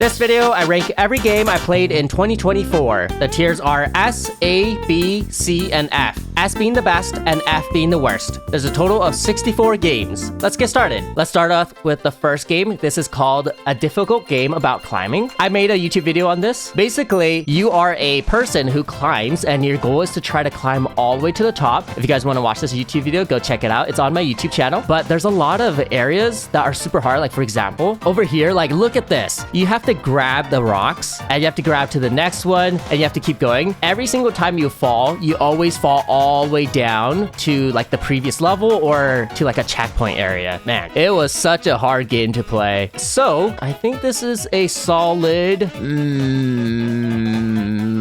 This video, I rank every game I played in 2024. The tiers are S, A, B, C, and F. S being the best and F being the worst. There's a total of 64 games. Let's get started. Let's start off with the first game. This is called a difficult game about climbing. I made a YouTube video on this. Basically, you are a person who climbs and your goal is to try to climb all the way to the top. If you guys want to watch this YouTube video, go check it out. It's on my YouTube channel. But there's a lot of areas that are super hard. Like for example, over here, like look at this. You have to grab the rocks and you have to grab to the next one and you have to keep going. Every single time you fall, you always fall all the way down to like the previous level or to like a checkpoint area. Man, it was such a hard game to play. So I think this is a solid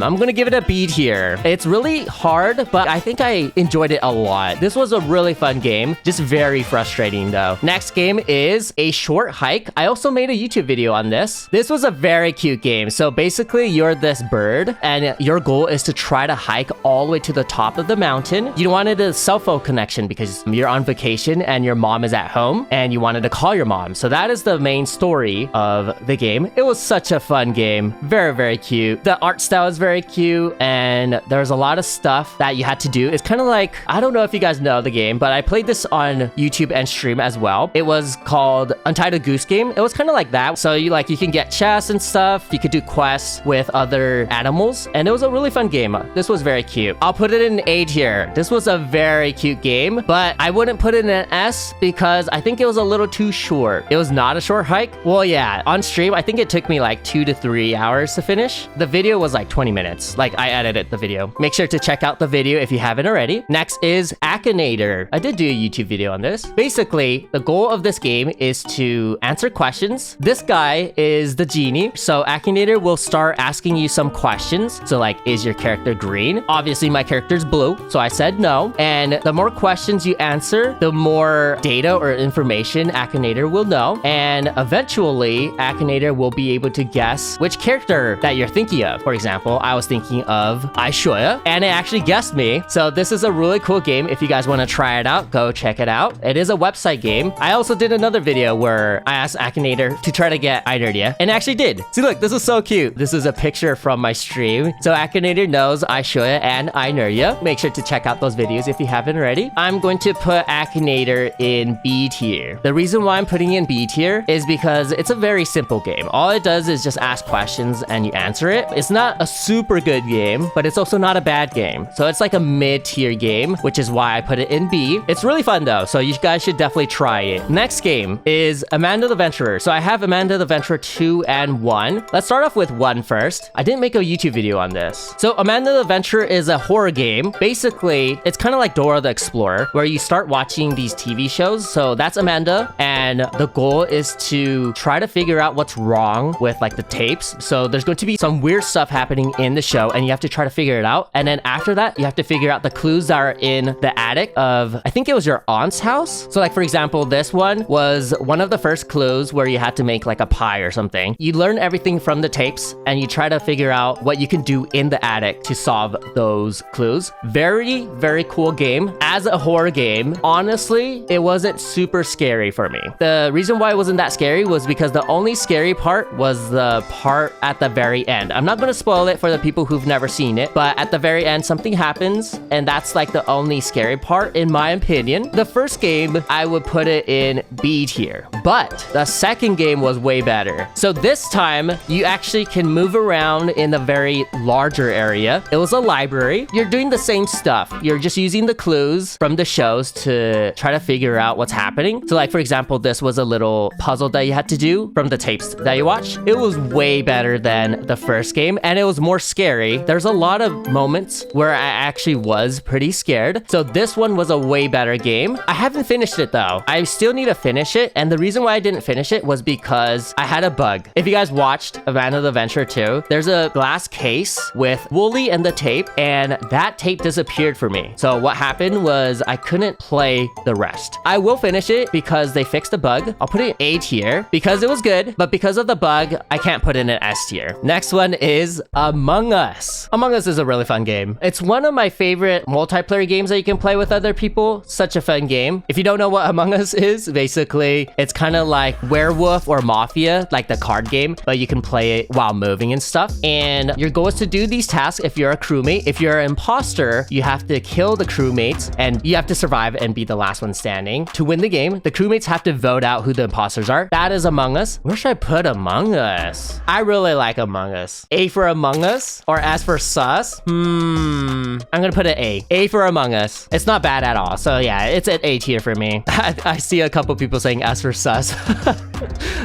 I'm gonna give it a B tier. It's really hard, but I think I enjoyed it a lot. This was a really fun game, just very frustrating though. Next game is a short hike. I also made a YouTube video on this. This was a very cute game. So basically you're this bird and your goal is to try to hike all the way to the top of the mountain. You wanted a cell phone connection because you're on vacation and your mom is at home and you wanted to call your mom. So that is the main story of the game. It was such a fun game. Very, very cute. The art style is very cute and there's a lot of stuff that you had to do. It's kind of like, I don't know if you guys know the game, but I played this on YouTube and stream as well. It was called Untitled Goose Game. It was kind of like that. So you can get chests and stuff. You could do quests with other animals and it was a really fun game. This was very cute. I'll put it in A tier. This was a very cute game, but I wouldn't put it in an S because I think it was a little too short. It was not a short hike. Well, yeah, on stream, I think it took me like 2 to 3 hours to finish. The video was like 20 minutes. Like I edited the video. Make sure to check out the video if you haven't already. Next is Akinator. I did do a YouTube video on this. Basically, the goal of this game is to answer questions. This guy is the Genie. So Akinator will start asking you some questions. So like, is your character green? Obviously my character's blue. So I said no. And the more questions you answer, the more data or information Akinator will know. And eventually Akinator will be able to guess which character that you're thinking of. For example, I was thinking of iShoya and it actually guessed me. So this is a really cool game. If you guys want to try it out, go check it out. It is a website game. I also did another video where I asked Akinator to try to get iNerdia and it actually did. See, look, this is so cute. This is a picture from my stream. So Akinator knows iShoya and iNerdia. Make sure to check out those videos if you haven't already. I'm going to put Akinator in B tier. The reason why I'm putting in B tier is because it's a very simple game. All it does is just ask questions and you answer it. It's not a super good game, but it's also not a bad game. So it's like a mid-tier game, which is why I put it in B. It's really fun though, so you guys should definitely try it. Next game is Amanda the Venturer. So I have Amanda the Venturer 2 and 1. Let's start off with 1 first. I didn't make a YouTube video on this. So Amanda the Venturer is a horror game. Basically, it's kind of like Dora the Explorer, where you start watching these TV shows. So that's Amanda, and the goal is to try to figure out what's wrong with like the tapes. So there's going to be some weird stuff happening in the show, and you have to try to figure it out. And then after that, you have to figure out the clues that are in the attic of, I think it was your aunt's house. So like, for example, this one was one of the first clues where you had to make like a pie or something. You learn everything from the tapes and you try to figure out what you can do in the attic to solve those clues. Very, very cool game. As a horror game, honestly, it wasn't super scary for me. The reason why it wasn't that scary was because the only scary part was the part at the very end. I'm not going to spoil it for the people who've never seen it, but at the very end, something happens, and that's like the only scary part, in my opinion. The first game, I would put it in B tier, but the second game was way better. So this time, you actually can move around in a very larger area. It was a library. You're doing the same stuff. You're just using the clues from the shows to try to figure out what's happening. So like, for example, this was a little puzzle that you had to do from the tapes that you watched. It was way better than the first game, and it was more scary. There's a lot of moments where I actually was pretty scared. So this one was a way better game. I haven't finished it though. I still need to finish it, and the reason why I didn't finish it was because I had a bug. If you guys watched Amanda the Venturer 2, there's a glass case with Wooly and the tape, and that tape disappeared for me. So what happened was I couldn't play the rest. I will finish it because they fixed the bug. I'll put it in A tier because it was good, but because of the bug, I can't put it in an S tier. Next one is Among Among Us. Among Us is a really fun game. It's one of my favorite multiplayer games that you can play with other people. Such a fun game. If you don't know what Among Us is, basically, it's kind of like Werewolf or Mafia, like the card game, but you can play it while moving and stuff. And your goal is to do these tasks if you're a crewmate. If you're an imposter, you have to kill the crewmates and you have to survive and be the last one standing. To win the game, the crewmates have to vote out who the imposters are. That is Among Us. Where should I put Among Us? I really like Among Us. A for Among Us or S for sus? I'm gonna put it A. A for Among Us. It's not bad at all. So yeah, it's at A tier for me. I see a couple people saying S for sus.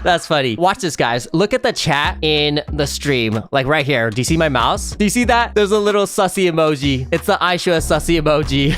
That's funny. Watch this, guys. Look at the chat in the stream. Like right here. Do you see my mouse? Do you see that? There's a little sussy emoji. It's the iShoya sussy emoji.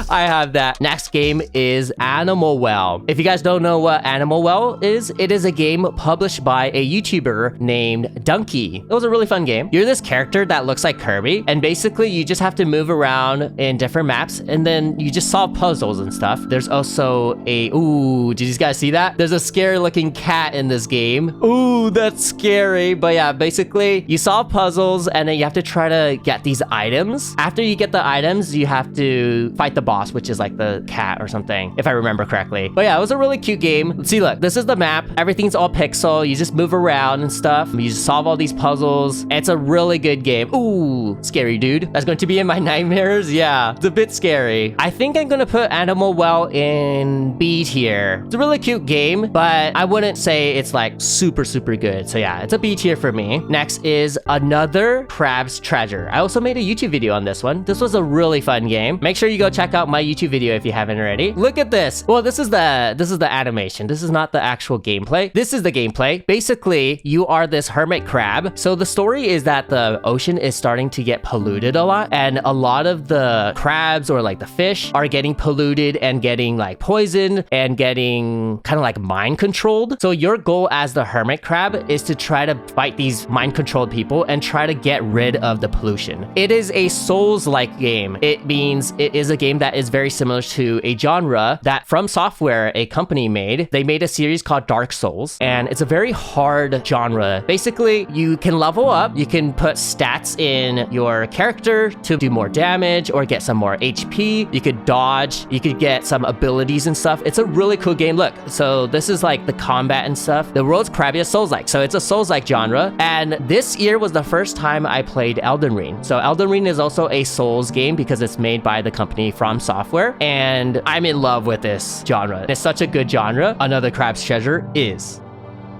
I have that. Next game is Animal Well. If you guys don't know what Animal Well is, it is a game published by a YouTuber named Donkey. It was a really fun game. You're this character that looks like Kirby, and basically you just have to move around in different maps, and then you just solve puzzles and stuff. There's also a... Ooh, did you guys see that? There's a scary looking cat in this game. Ooh, that's scary. But yeah, basically you solve puzzles, and then you have to try to get these items. After you get the items, you have to fight the boss, which is like the cat or something, if I remember correctly. But yeah, it was a really cute game. See, look, this is the map. Everything's all pixel. You just move around and stuff. You just solve all these puzzles. It's a really good game. Ooh, scary, dude. That's going to be in my nightmares. Yeah, it's a bit scary. I think I'm gonna put Animal Well in B tier. It's a really cute game, but I wouldn't say it's like super good. So yeah, it's a B tier for me. Next is Another Crab's Treasure. I also made a YouTube video on this one. This was a really fun game. Make sure you go check out my YouTube video if you haven't already. Look at this. Well, this is the animation. This is not the actual gameplay. This is the gameplay. Basically, you are this hermit crab. So the story is that the ocean is starting to get polluted a lot, and a lot of the crabs or like the fish are getting polluted and getting like poisoned and getting kind of like mind controlled. So your goal as the hermit crab is to try to fight these mind controlled people and try to get rid of the pollution. It is a Souls-like game. It means it is a game that is very similar to a genre that From Software, a company, made. They made a series called Dark Souls, and it's a very hard genre. Basically, you can level up, you can put stats in your character to do more damage or get some more HP. You could dodge, you could get some abilities and stuff. It's a really cool game. Look, so this is like the combat and stuff. The world's crappiest Souls-like. So it's a Souls-like genre. And this year was the first time I played Elden Ring. So Elden Ring is also a Souls game because it's made by the company From Software. And I'm in love with this genre. It's such a good genre. Another Crab's Treasure is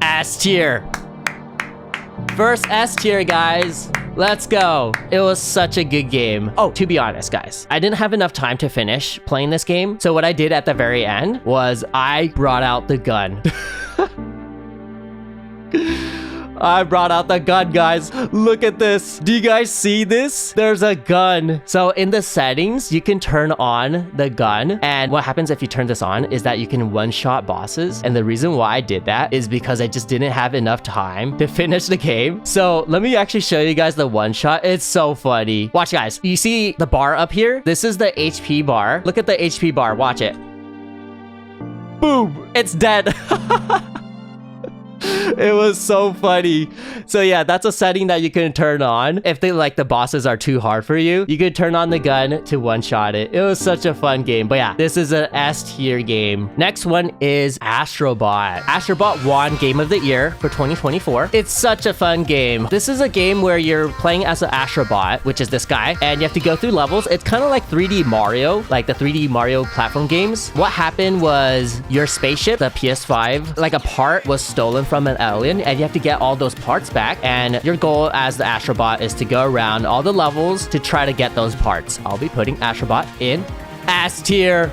S tier. First S tier, guys. Let's go. It was such a good game. Oh, to be honest, guys, I didn't have enough time to finish playing this game. So what I did at the very end was I brought out the gun. I brought out the gun, guys. Look at this. Do you guys see this? There's a gun. So in the settings, you can turn on the gun. And what happens if you turn this on is that you can one-shot bosses. And the reason why I did that is because I just didn't have enough time to finish the game. So let me actually show you guys the one-shot. It's so funny. Watch, guys. You see the bar up here? This is the HP bar. Look at the HP bar. Watch it. Boom. It's dead. It was so funny. So yeah, that's a setting that you can turn on. If the bosses are too hard for you, you could turn on the gun to one-shot it. It was such a fun game. But yeah, this is an S tier game. Next one is Astrobot. Astrobot won Game of the Year for 2024. It's such a fun game. This is a game where you're playing as an Astrobot, which is this guy, and you have to go through levels. It's kind of like 3D Mario, like the 3D Mario platform games. What happened was your spaceship, the PS5, like a part was stolen from an alien, and you have to get all those parts back, and your goal as the Astrobot is to go around all the levels to try to get those parts. I'll be putting Astrobot in S tier.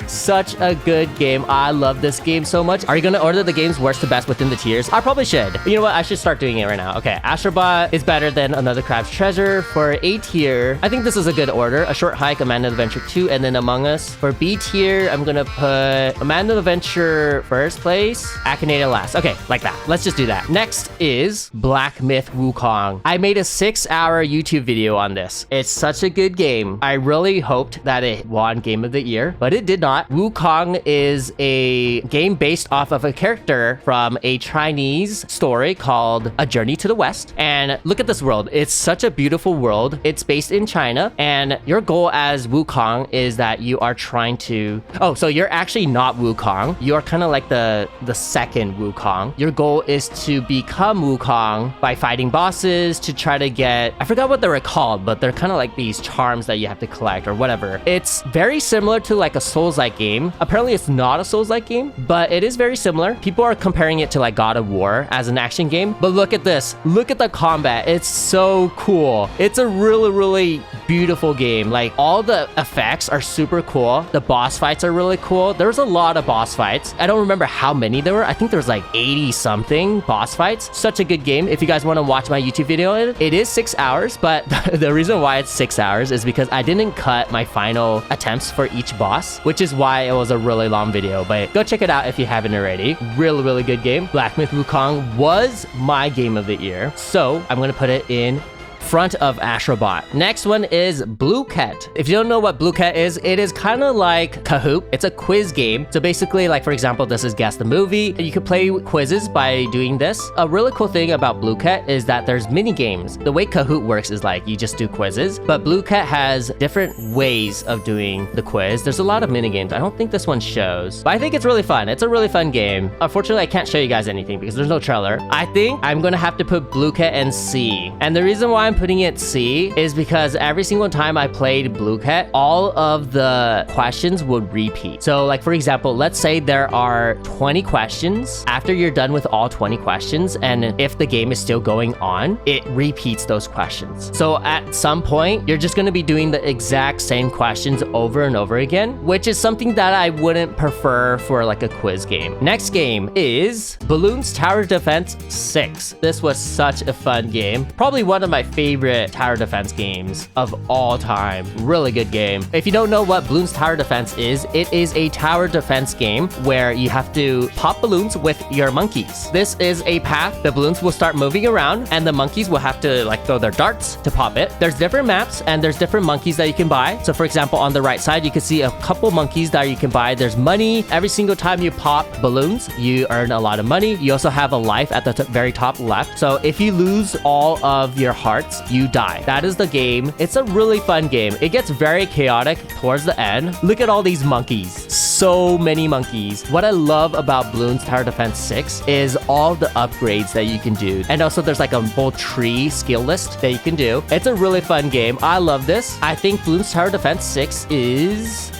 Such a good game. I love this game so much. Are you gonna order the games worst to best within the tiers? I probably should. You know what? I should start doing it right now. Okay, Astrobot is better than Another Crab's Treasure. For A tier, I think this is a good order. A Short Hike, A Man of Adventure 2, and then Among Us. For B tier, I'm gonna put A Man of Adventure first place, Akinator last. Okay, like that. Let's just do that. Next is Black Myth Wukong. I made a 6-hour YouTube video on this. It's such a good game. I really hoped that it won Game of the Year, but it did not. not, Wukong is a game based off of a character from a Chinese story called A Journey to the West. And look at this world. It's such a beautiful world. It's based in China, and your goal as Wukong is that you are trying to... Oh, so you're actually not Wukong. You're kind of like the second Wukong. Your goal is to become Wukong by fighting bosses to try to get... I forgot what they were called, but they're kind of like these charms that you have to collect or whatever. It's very similar to like a Souls-like game. Apparently, it's not a Souls-like game, but it is very similar. People are comparing it to like God of War as an action game, but look at this. Look at the combat. It's so cool. It's a really, really beautiful game. Like, all the effects are super cool. The boss fights are really cool. There's a lot of boss fights. I don't remember how many there were. I think there's like 80 something boss fights. Such a good game. If you guys want to watch my YouTube video, it is 6 hours, but the reason why it's 6 hours is because I didn't cut my final attempts for each boss, which is why it was a really long video. But go check it out if you haven't already. Really, really good game. Black Myth Wukong was my game of the year, so I'm gonna put it in front of Astrobot. Next one is Blue Cat. If you don't know what Blue Cat is, it is kind of like Kahoot. It's a quiz game. So basically, like for example, this is Guess the Movie. You can play quizzes by doing this. A really cool thing about Blue Cat is that there's mini games. The way Kahoot works is like you just do quizzes, but Blue Cat has different ways of doing the quiz. There's a lot of mini games. I don't think this one shows, but I think it's really fun. It's a really fun game. Unfortunately, I can't show you guys anything because there's no trailer. I think I'm gonna have to put Blue Cat in C. And the reason why I'm putting it C is because every single time I played Blue Cat, all of the questions would repeat. So like for example, let's say there are 20 questions. After you're done with all 20 questions, and if the game is still going on, it repeats those questions. So at some point, you're just going to be doing the exact same questions over and over again, which is something that I wouldn't prefer for like a quiz game. Next game is Bloons Tower Defense 6. This was such a fun game. Probably one of my favorite tower defense games of all time. Really good game. If you don't know what Bloons Tower Defense is, it is a tower defense game where you have to pop balloons with your monkeys. This is a path. The balloons will start moving around and the monkeys will have to like throw their darts to pop it. There's different maps and there's different monkeys that you can buy. So for example, on the right side, you can see a couple monkeys that you can buy. There's money. Every single time you pop balloons, you earn a lot of money. You also have a life at the very top left. So if you lose all of your hearts, you die. That is the game. It's a really fun game. It gets very chaotic towards the end. Look at all these monkeys. So many monkeys. What I love about Bloons Tower Defense 6 is all the upgrades that you can do. And also there's like a whole tree skill list that you can do. It's a really fun game. I love this. I think Bloons Tower Defense 6 is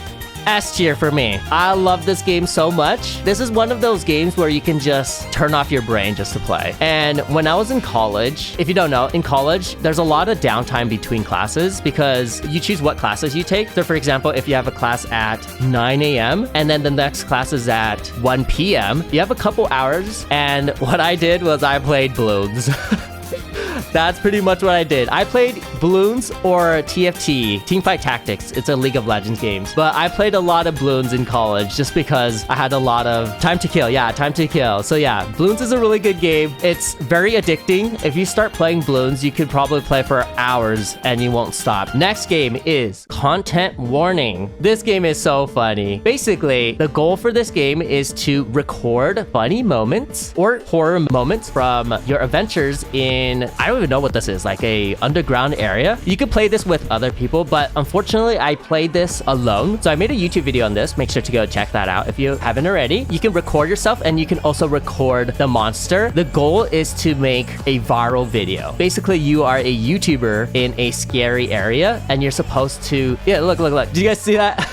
S tier for me. I love this game so much. This is one of those games where you can just turn off your brain just to play. And when I was in college, if you don't know, in college, there's a lot of downtime between classes because you choose what classes you take. So for example, if you have a class at 9 a.m. and then the next class is at 1 p.m., you have a couple hours. And what I did was I played Bloons. That's pretty much what I did. I played Bloons or TFT, Teamfight Tactics. It's a League of Legends game. But I played a lot of Bloons in college just because I had a lot of time to kill. Yeah, time to kill. So yeah, Bloons is a really good game. It's very addicting. If you start playing Bloons, you could probably play for hours and you won't stop. Next game is Content Warning. This game is so funny. Basically, the goal for this game is to record funny moments or horror moments from your adventures in, I don't even know what this is, like a underground area. You could play this with other people, but unfortunately I played this alone. So I made a YouTube video on this. Make sure to go check that out if you haven't already. You can record yourself and you can also record the monster. The goal is to make a viral video. Basically, you are a YouTuber in a scary area and you're supposed to, yeah, look. Did you guys see that?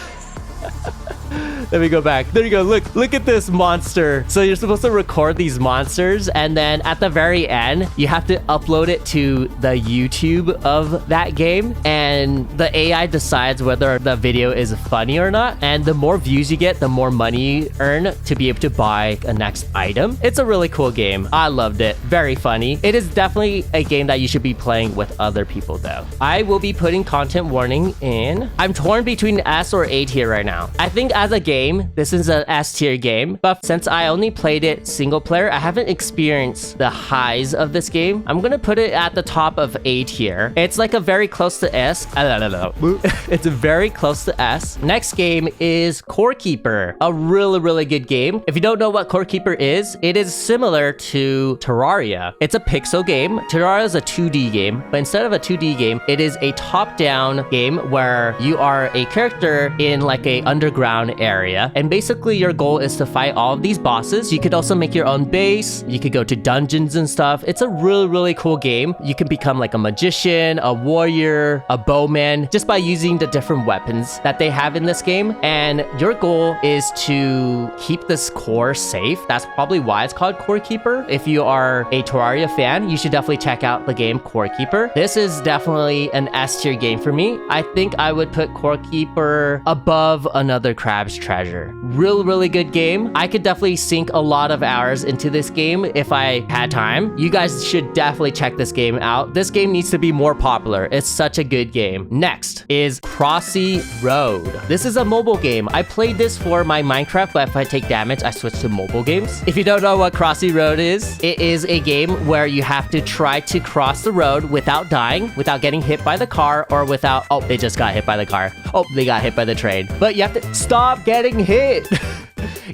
Let me go back. There you go. Look at this monster. So you're supposed to record these monsters, and then at the very end, you have to upload it to the YouTube of that game, and the AI decides whether the video is funny or not. And the more views you get, the more money you earn to be able to buy a next item. It's a really cool game. I loved it. Very funny. It is definitely a game that you should be playing with other people though. I will be putting Content Warning in. I'm torn between S or A tier right now. I think as a game, game. This is an S tier game, but since I only played it single player, I haven't experienced the highs of this game. I'm gonna put it at the top of A tier. It's like a very close to S. It's very close to S. Next game is Core Keeper, a really good game. If you don't know what Core Keeper is, it is similar to Terraria. It's a pixel game. Terraria is a 2D game, but instead of a 2D game, it is a top-down game where you are a character in like a underground area, and basically your goal is to fight all of these bosses. You could also make your own base. You could go to dungeons and stuff. It's a really cool game. You can become like a magician, a warrior, a bowman, just by using the different weapons that they have in this game. And your goal is to keep this core safe. That's probably why it's called Core Keeper. If you are a Terraria fan, you should definitely check out the game Core Keeper. This is definitely an S tier game for me. I think I would put Core Keeper above Another Crab's Treasure. Really good game. I could definitely sink a lot of hours into this game if I had time. You guys should definitely check this game out. This game needs to be more popular. It's such a good game. Next is Crossy Road. This is a mobile game. I played this for my Minecraft, but if I take damage, I switch to mobile games. If you don't know what Crossy Road is, it is a game where you have to try to cross the road without dying, without getting hit by the car, or without... Oh, they just got hit by the car. Oh, they got hit by the train. But you have to stop getting hit.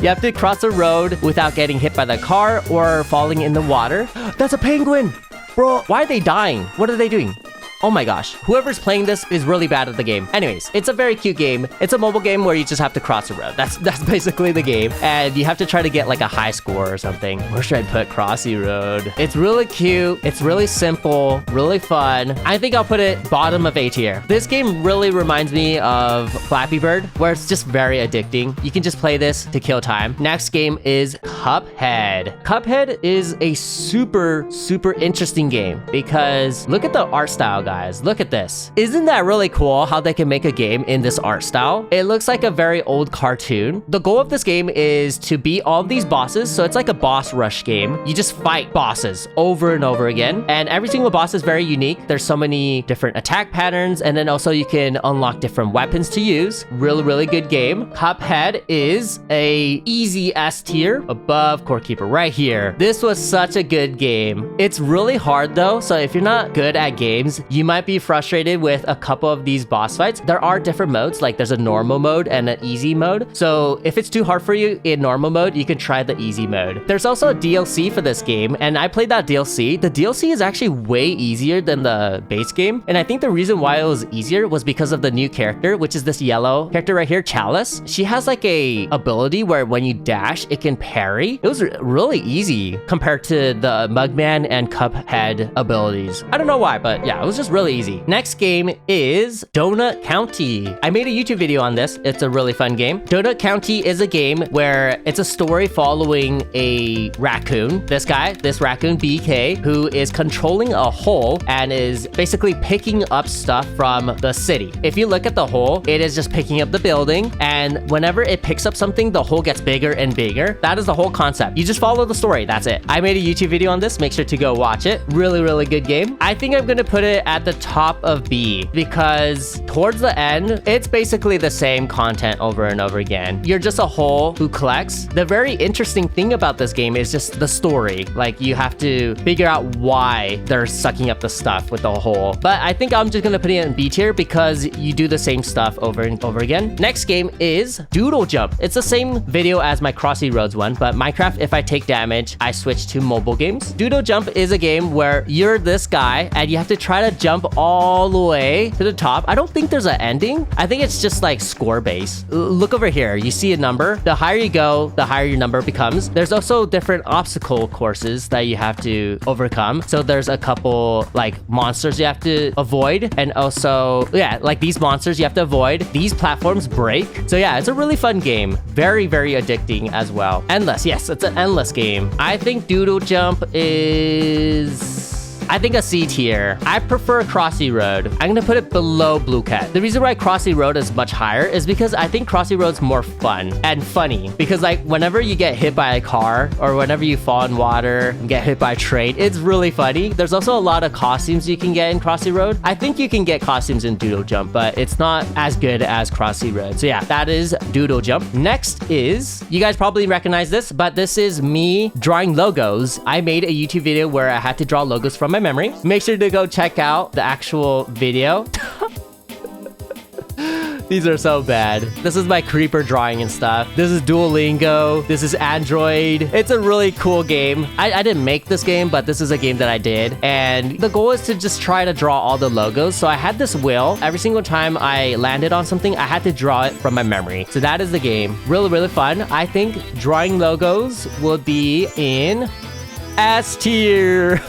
You have to cross the road without getting hit by the car or falling in the water. That's a penguin! Bro, why are they dying? What are they doing? Oh my gosh, whoever's playing this is really bad at the game. Anyways, it's a very cute game. It's a mobile game where you just have to cross the road. That's basically the game. And you have to try to get like a high score or something. Where should I put Crossy Road? It's really cute. It's really simple, really fun. I think I'll put it bottom of A tier. This game really reminds me of Flappy Bird, where it's just very addicting. You can just play this to kill time. Next game is Cuphead. Cuphead is a super interesting game because look at the art style, guys. Look at this. Isn't that really cool how they can make a game in this art style? It looks like a very old cartoon. The goal of this game is to beat all of these bosses, so it's like a boss rush game. You just fight bosses over and over again, and every single boss is very unique. There's so many different attack patterns, and then also you can unlock different weapons to use. Really good game. Cuphead is a easy S tier above Core Keeper right here. This was such a good game. It's really hard though, so if you're not good at games, you might be frustrated with a couple of these boss fights. There are different modes, like there's a normal mode and an easy mode. So if it's too hard for you in normal mode, you can try the easy mode. There's also a DLC for this game, and I played that DLC. The DLC is actually way easier than the base game, and I think the reason why it was easier was because of the new character, which is this yellow character right here, Chalice. She has like a ability where when you dash, it can parry. It was really easy compared to the Mugman and Cuphead abilities. I don't know why, but yeah, it was just really easy. Next game is Donut County. I made a YouTube video on this. It's a really fun game. Donut County is a game where it's a story following a raccoon. This raccoon BK, who is controlling a hole and is basically picking up stuff from the city. If you look at the hole, it is just picking up the building, and whenever it picks up something, the hole gets bigger and bigger. That is the whole concept. You just follow the story. That's it. I made a YouTube video on this. Make sure to go watch it. Really good game. I think I'm gonna put it at the top of B because towards the end, it's basically the same content over and over again. You're just a hole who collects. The very interesting thing about this game is just the story. Like you have to figure out why they're sucking up the stuff with the hole. But I think I'm just gonna put it in B tier because you do the same stuff over and over again. Next game is Doodle Jump. It's the same video as my Crossy Roads one, but Minecraft, if I take damage, I switch to mobile games. Doodle Jump is a game where you're this guy and you have to try to jump all the way to the top. I don't think there's an ending. I think it's just like score based. Look over here. You see a number. The higher you go, the higher your number becomes. There's also different obstacle courses that you have to overcome. So there's a couple like monsters you have to avoid. And also, yeah, like these monsters you have to avoid. These platforms break. So yeah, it's a really fun game. Very addicting as well. Endless. Yes, it's an endless game. I think Doodle Jump is I think a C tier. I prefer Crossy Road. I'm gonna put it below Blue Cat. The reason why Crossy Road is much higher is because I think Crossy Road's more fun and funny. Because like whenever you get hit by a car or whenever you fall in water and get hit by a train, it's really funny. There's also a lot of costumes you can get in Crossy Road. I think you can get costumes in Doodle Jump, but it's not as good as Crossy Road. So yeah, that is Doodle Jump. Next is, you guys probably recognize this, but this is me drawing logos. I made a YouTube video where I had to draw logos from my memory. Make sure to go check out the actual video. These are so bad. This is my creeper drawing and stuff. This is Duolingo. This is Android. It's a really cool game. I didn't make this game, but this is a game that I did. And the goal is to just try to draw all the logos. So I had this wheel. Every single time I landed on something, I had to draw it from my memory. So that is the game. Really, really fun. I think drawing logos will be in S tier.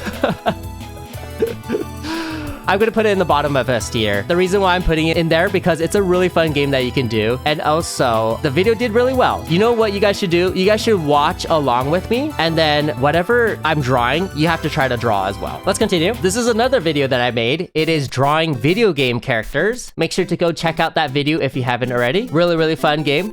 I'm gonna put it in the bottom of S tier. The reason why I'm putting it in there because it's a really fun game that you can do. And also, the video did really well. You know what you guys should do? You guys should watch along with me. And then whatever I'm drawing, you have to try to draw as well. Let's continue. This is another video that I made. It is drawing video game characters. Make sure to go check out that video if you haven't already. Really, really fun game.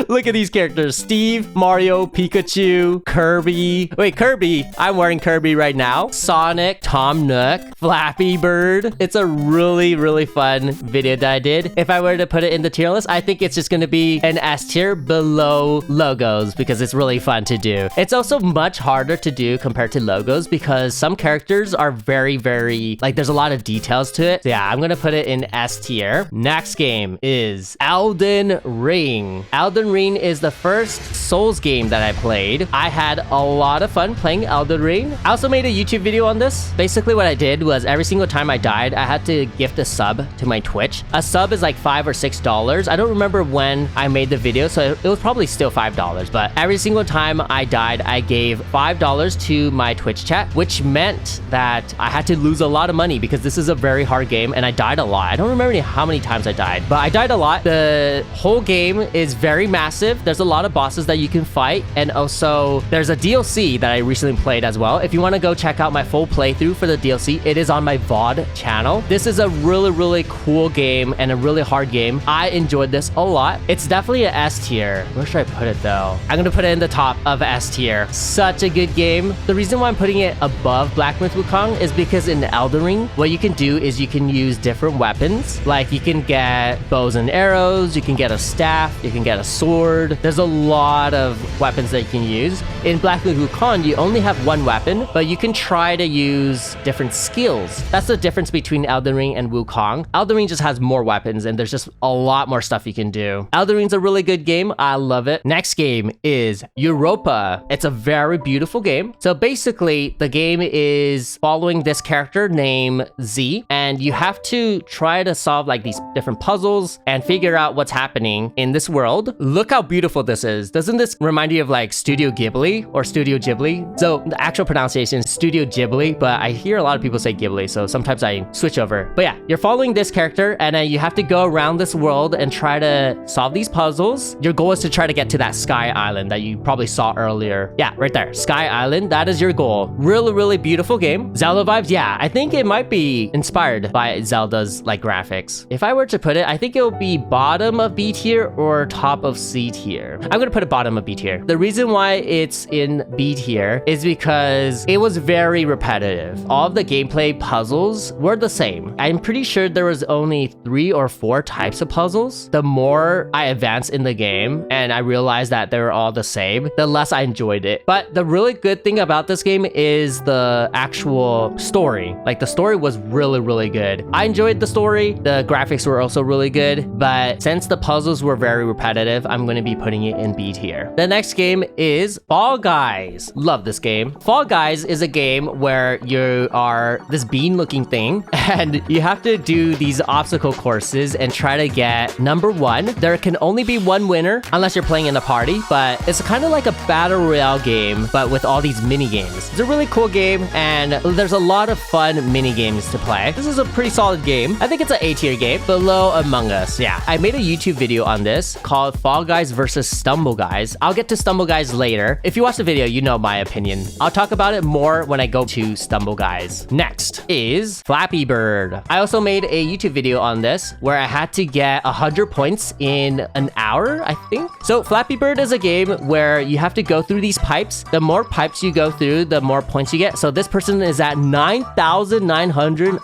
Look at these characters. Steve, Mario, Pikachu, Kirby. Wait, Kirby. I'm wearing Kirby right now. Sonic, Tom Nook, Flappy Bird. It's a really, really fun video that I did. If I were to put it in the tier list, I think it's just going to be an S tier below logos because it's really fun to do. It's also much harder to do compared to logos because some characters are very, very, like there's a lot of details to it. So yeah, I'm going to put it in S tier. Next game is Elden Ring. Elden Ring is the first Souls game that I played. I had a lot of fun playing Elden Ring. I also made a YouTube video on this. Basically what I did was every single time I died, I had to gift a sub to my Twitch. A sub is like $5 or $6. I don't remember when I made the video, so it was probably still $5. But every single time I died, I gave $5 to my Twitch chat, which meant that I had to lose a lot of money because this is a very hard game and I died a lot. I don't remember how many times I died, but I died a lot. The whole game is very massive. There's a lot of bosses that you can fight, and also there's a DLC that I recently played as well. If you want to go check out my full playthrough for the DLC, it is on my VOD channel. This is a really, really cool game and a really hard game. I enjoyed this a lot. It's definitely an S tier. Where should I put it though? I'm gonna put it in the top of S tier. Such a good game. The reason why I'm putting it above Black Myth Wukong is because in Elden Ring, what you can do is you can use different weapons. Like you can get bows and arrows, you can get a staff, you can get a sword. There's a lot of weapons that you can use. In Black Myth Wukong, you only have one weapon, but you can try to use different skills. That's the difference between Elden Ring and Wukong. Elden Ring just has more weapons and there's just a lot more stuff you can do. Elden Ring's a really good game. I love it. Next game is Europa. It's a very beautiful game. So basically, the game is following this character named Z, and you have to try to solve like these different puzzles and figure out what's happening in this world. Look how beautiful this is. Doesn't this remind you of like Studio Ghibli or Studio Ghibli? So the actual pronunciation is Studio Ghibli, but I hear a lot of people say Ghibli, so sometimes I switch over. But yeah, you're following this character and you have to go around this world and try to solve these puzzles. Your goal is to try to get to that Sky Island that you probably saw earlier. Yeah, right there. Sky Island. That is your goal. Really, really beautiful game. Zelda vibes. Yeah, I think it might be inspired by Zelda's like graphics. If I were to put it, I think it would be bottom of B tier or top of C tier. I'm gonna put it bottom of B tier. The reason why it's in B tier is because it was very repetitive. All of the gameplay puzzles were the same. I'm pretty sure there was only 3 or 4 types of puzzles. The more I advanced in the game and I realized that they were all the same, the less I enjoyed it. But the really good thing about this game is the actual story. Like the story was really, really good. I enjoyed the story. The graphics were also really good, but since the puzzles were very repetitive, I'm going to be putting it in B tier. The next game is Fall Guys. Love this game. Fall Guys is a game where you are this bean looking thing and you have to do these obstacle courses and try to get number 1. There can only be one winner unless you're playing in a party, but it's kind of like a battle royale game, but with all these mini games. It's a really cool game and there's a lot of fun mini games to play. This is a pretty solid game. I think it's an A tier game below Among Us. Yeah, I made a YouTube video on this called called Fall Guys versus Stumble Guys. I'll get to Stumble Guys later. If you watch the video, you know my opinion. I'll talk about it more when I go to Stumble Guys. Next is Flappy Bird. I also made a YouTube video on this where I had to get 100 points in an hour, I think. So Flappy Bird is a game where you have to go through these pipes. The more pipes you go through, the more points you get. So this person is at 9,900.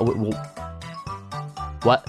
What?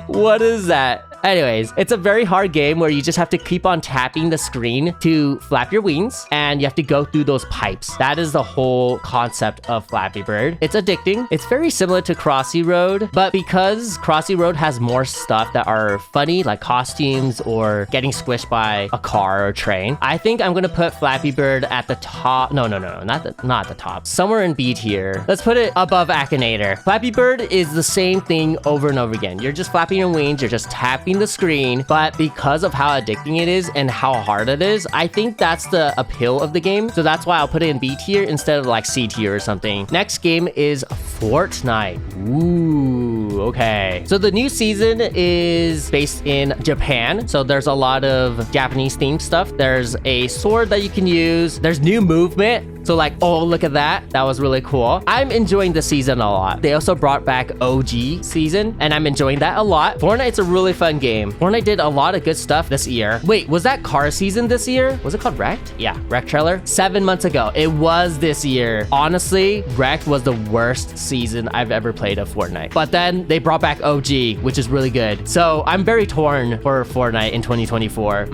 What is that? Anyways, it's a very hard game where you just have to keep on tapping the screen to flap your wings, and you have to go through those pipes. That is the whole concept of Flappy Bird. It's addicting. It's very similar to Crossy Road, but because Crossy Road has more stuff that are funny, like costumes or getting squished by a car or train, I think I'm gonna put Flappy Bird at the top. No, not at the top. Somewhere in B tier. Let's put it above Akinator. Flappy Bird is the same thing over and over again. You're just flapping your wings, you're just tapping the screen, but because of how addicting it is and how hard it is, I think that's the appeal of the game. So that's why I'll put it in B tier instead of like C tier or something. Next game is Fortnite. Ooh, okay. So the new season is based in Japan. So there's a lot of Japanese themed stuff. There's a sword that you can use. There's new movement. So like, oh, look at that. That was really cool. I'm enjoying the season a lot. They also brought back OG season, and I'm enjoying that a lot. Fortnite's a really fun game. Fortnite did a lot of good stuff this year. Wait, was that car season this year? Was it called Wrecked? Yeah, Wrecked trailer. 7 months ago. It was this year. Honestly, Wrecked was the worst season I've ever played of Fortnite. But then they brought back OG, which is really good. So I'm very torn for Fortnite in 2024.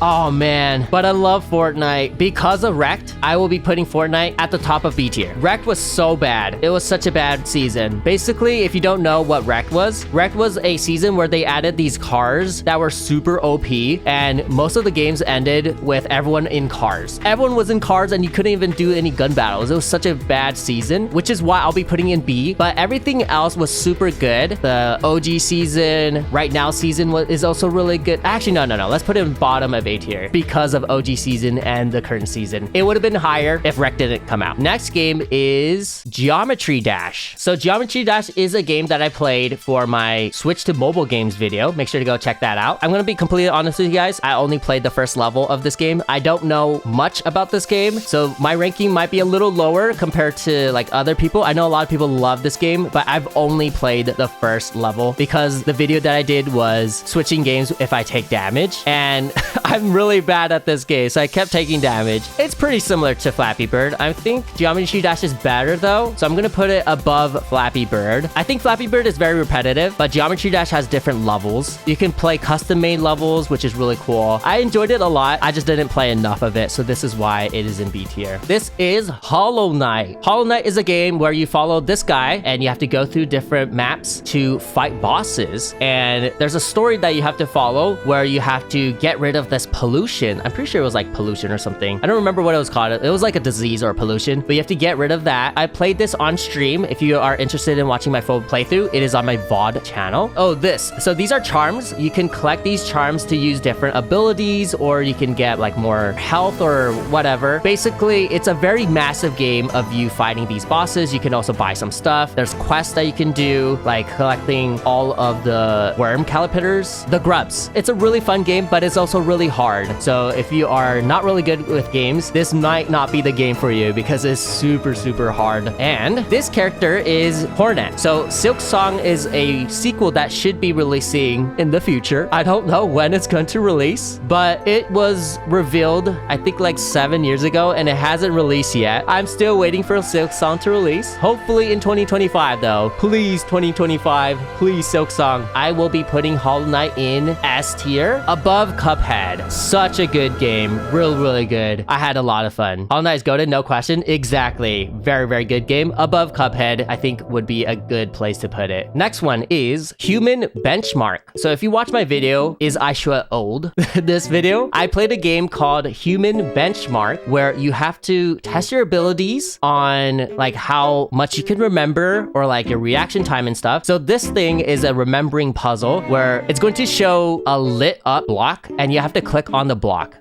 Oh man, but I love Fortnite. Because of Wrecked, I will be putting Fortnite at the top of B tier. Wrecked was so bad. It was such a bad season. Basically, if you don't know what Wrecked was a season where they added these cars that were super OP, and most of the games ended with everyone in cars. Everyone was in cars and you couldn't even do any gun battles. It was such a bad season, which is why I'll be putting in B, but everything else was super good. The OG season, Right Now season is also really good. Actually, no. Let's put it in bottom of A tier because of OG season and the current season. It would have been higher if Wreck didn't come out. Next game is Geometry Dash. So Geometry Dash is a game that I played for my Switch to mobile games video. Make sure to go check that out. I'm gonna be completely honest with you guys. I only played the first level of this game. I don't know much about this game, so my ranking might be a little lower compared to like other people. I know a lot of people love this game, but I've only played the first level because the video that I did was switching games if I take damage, and I'm really bad at this game, so I kept taking damage. It's pretty similar to Flappy Bird. I think Geometry Dash is better though, so I'm gonna put it above Flappy Bird. I think Flappy Bird is very repetitive, but Geometry Dash has different levels. You can play custom-made levels, which is really cool. I enjoyed it a lot. I just didn't play enough of it, so this is why it is in B tier. This is Hollow Knight. Hollow Knight is a game where you follow this guy and you have to go through different maps to fight bosses, and there's a story that you have to follow where you have to get rid of this pollution. I'm pretty sure it was like pollution or something. I don't remember what it was called. It was like a disease or pollution, but you have to get rid of that. I played this on stream. If you are interested in watching my full playthrough, it is on my VOD channel. Oh, so these are charms. You can collect these charms to use different abilities, or you can get like more health or whatever. Basically, it's a very massive game of you fighting these bosses. You can also buy some stuff. There's quests that you can do, like collecting all of the worm calipers, the grubs. It's a really fun game, but it's also really hard. So if you are not really good with games, this might not be the game for you because it's super hard. And this character is Hornet. So Silk Song is a sequel that should be releasing in the future. I don't know when it's going to release, but it was revealed, I think like 7 years ago, and it hasn't released yet. I'm still waiting for Silk Song to release. Hopefully in 2025 though. Please 2025, please Silk Song. I will be putting Hollow Knight in S tier above Cuphead. Such a good game. Really good. I had a lot of fun. Hollow Knight is goated, no question. Exactly. Very good game. Above Cuphead, I think would be a good place to put it. Next one is Human Benchmark. So if you watch my video, Is iShoya Old? This video, I played a game called Human Benchmark where you have to test your abilities on like how much you can remember or like your reaction time and stuff. So this thing is a remembering puzzle where it's going to show a lit up block and you have to click on the block.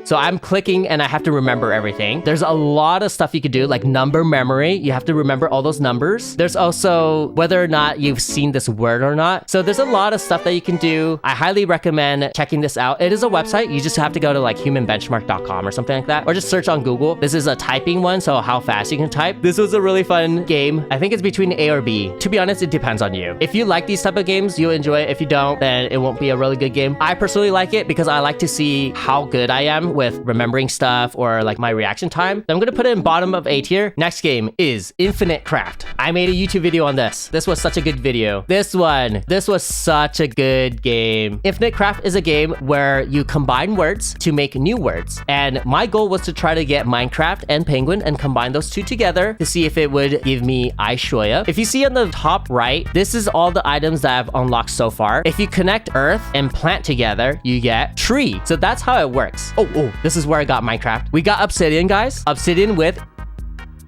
So I'm clicking and I have to remember everything. There's a lot of stuff you could do, like number memory. You have to remember all those numbers. There's also whether or not you've seen this word or not. So there's a lot of stuff that you can do. I highly recommend checking this out. It is a website. You just have to go to like humanbenchmark.com or something like that, or just search on Google. This is a typing one, so how fast you can type. This was a really fun game. I think it's between A or B. To be honest, it depends on you. If you like these type of games, you'll enjoy it. If you don't, then it won't be a really good game. I personally like it because I like to see how good I am with remembering stuff or like my reaction time. So I'm gonna put it in bottom of A tier. Next game is Infinite Craft. I made a YouTube video on this. This was such a good video. This was such a good game. Infinite Craft is a game where you combine words to make new words. And my goal was to try to get Minecraft and Penguin and combine those two together to see if it would give me iShoya. If you see on the top right, this is all the items that I've unlocked so far. If you connect earth and plant together, you get tree. So that's how it works. Oh, this is where I got Minecraft. We got obsidian, guys. Obsidian with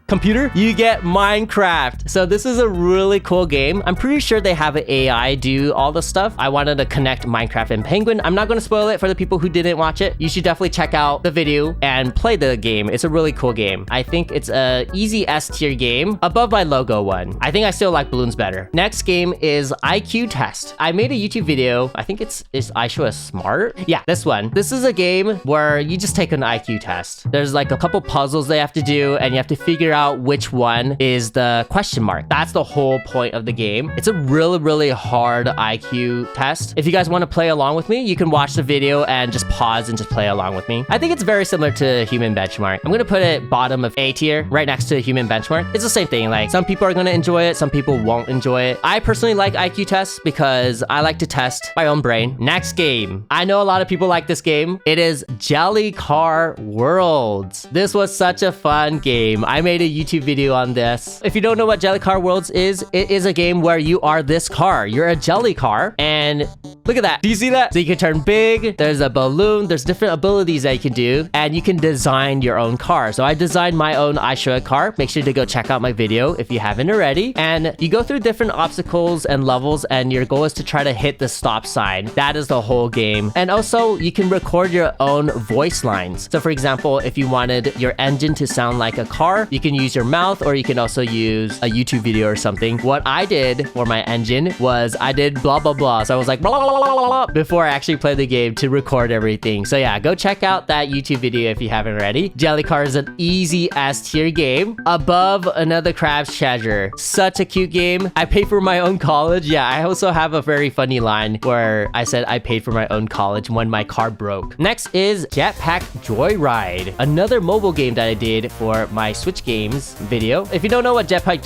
computer, you get Minecraft. So this is a really cool game. I'm pretty sure they have an AI do all the stuff. I wanted to connect Minecraft and Penguin. I'm not going to spoil it for the people who didn't watch it. You should definitely check out the video and play the game. It's a really cool game. I think it's a easy S tier game above my logo one. I think I still like balloons better. Next game is IQ Test. I made a YouTube video. I think it's iShoya Smart. Yeah, this one. This is a game where you just take an IQ test. There's like a couple puzzles they have to do and you have to figure out which one is the question mark. That's the whole point of the game. It's a really hard IQ test. If you guys want to play along with me, you can watch the video and just pause and just play along with me. I think it's very similar to Human Benchmark. I'm gonna put it bottom of A tier, right next to Human Benchmark. It's the same thing. Like some people are gonna enjoy it, some people won't enjoy it. I personally like IQ tests because I like to test my own brain. Next game. I know a lot of people like this game. It is Jelly Car Worlds. This was such a fun game. I made a YouTube video on this. If you don't know what Jelly Car Worlds is, it is a game where you are this car. You're a jelly car, and look at that. Do you see that? So you can turn big, there's a balloon, there's different abilities that you can do, and you can design your own car. So I designed my own iShoya car. Make sure to go check out my video if you haven't already. And you go through different obstacles and levels, and your goal is to try to hit the stop sign. That is the whole game. And also, you can record your own voice lines. So for example, if you wanted your engine to sound like a car, you can use your mouth, or you can also use a YouTube video or something. What I did for my engine was I did blah blah blah. So I was like blah blah blah blah blah before I actually played the game to record everything. So yeah, go check out that YouTube video if you haven't already. Jelly Car is an easy S tier game above Another Crab's Treasure. Such a cute game. I paid for my own college. Yeah, I also have a very funny line where I said I paid for my own college when my car broke. Next is Jetpack Joyride, another mobile game that I did for my Switch games video. If you don't know what Jetpack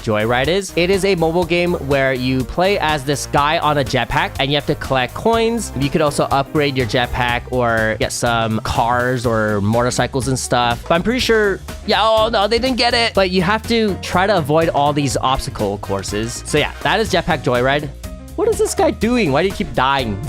Joyride is, it is a mobile game where you play as this guy on a jetpack and you have to collect coins. You could also upgrade your jetpack or get some cars or motorcycles and stuff. But I'm pretty sure, yeah, oh no, they didn't get it. But you have to try to avoid all these obstacle courses. So yeah, that is Jetpack Joyride. What is this guy doing? Why do you keep dying?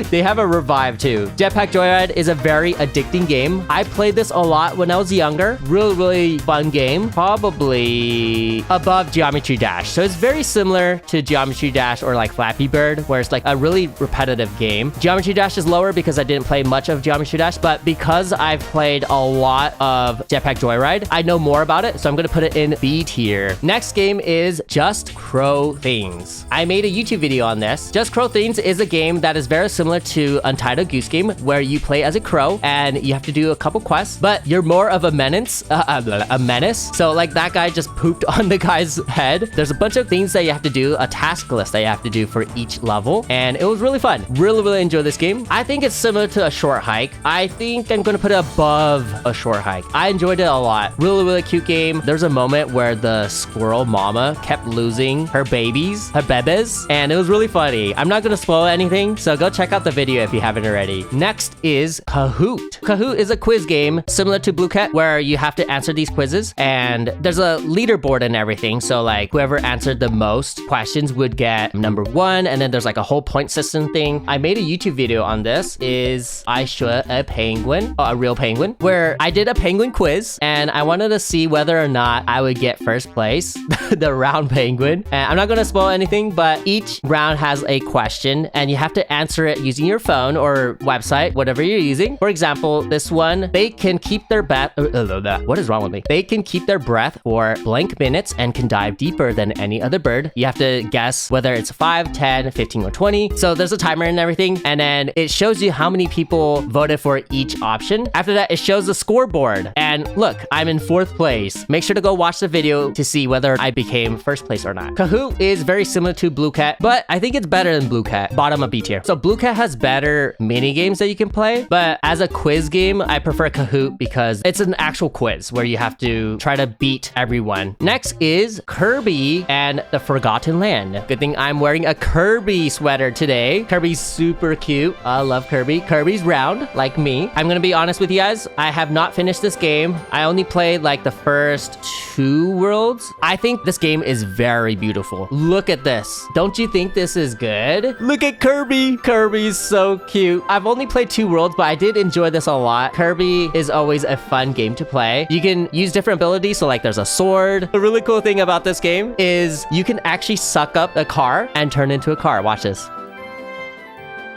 They have a revive too. Jetpack Joyride is a very addicting game. I played this a lot when I was younger. Really fun game. Probably above Geometry Dash. So it's very similar to Geometry Dash or like Flappy Bird, where it's like a really repetitive game. Geometry Dash is lower because I didn't play much of Geometry Dash, but because I've played a lot of Jetpack Joyride, I know more about it, so I'm gonna put it in B tier. Next game is Just Crow Things. I made a YouTube video on this. Just Crow Things is a game that is very similar to Untitled Goose Game, where you play as a crow and you have to do a couple quests, but you're more of a menace. So like that guy just pooped on the guy's head. There's a bunch of things that you have to do, a task list that you have to do for each level, and it was really fun. Really enjoy this game. I think it's similar to A Short Hike. I think I'm gonna put it above A Short Hike. I enjoyed it a lot. Really cute game. There's a moment where the squirrel mama kept losing her bebes, and it was really funny. I'm not gonna spoil anything, so go check out the video if you haven't already. Next is Kahoot. Kahoot is a quiz game similar to Blue Cat, where you have to answer these quizzes, and there's a leaderboard and everything. So like whoever answered the most questions would get number one, and then there's like a whole point system thing. I made a YouTube video on this. Is iShoya a penguin, a real penguin, where I did a penguin quiz, and I wanted to see whether or not I would get first place, the round penguin. And I'm not gonna spoil anything, but each round has a question, and you have to answer it using your phone or website, whatever you're using. For example, this one, they can keep their breath. What is wrong with me? They can keep their breath for blank minutes and can dive deeper than any other bird. You have to guess whether it's 5, 10, 15, or 20. So there's a timer and everything. And then it shows you how many people voted for each option. After that, it shows the scoreboard. And look, I'm in 4th place. Make sure to go watch the video to see whether I became 1st place or not. Kahoot is very similar to Blue Cat, but I think it's better than Blue Cat. Bottom of B tier. So Blue Cat has better mini games that you can play, but as a quiz game, I prefer Kahoot because it's an actual quiz where you have to try to beat everyone. Next is Kirby and the Forgotten Land. Good thing I'm wearing a Kirby sweater today. Kirby's super cute. I love Kirby. Kirby's round, like me. I'm gonna be honest with you guys. I have not finished this game. I only played like the first 2 worlds. I think this game is very beautiful. Look at this. Don't you think this is good? Look at Kirby. Kirby's so cute. I've only played 2 worlds, but I did enjoy this a lot. Kirby is always a fun game to play. You can use different abilities. So like there's a sword. The really cool thing about this game is you can actually suck up a car and turn into a car. Watch this.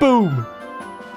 Boom.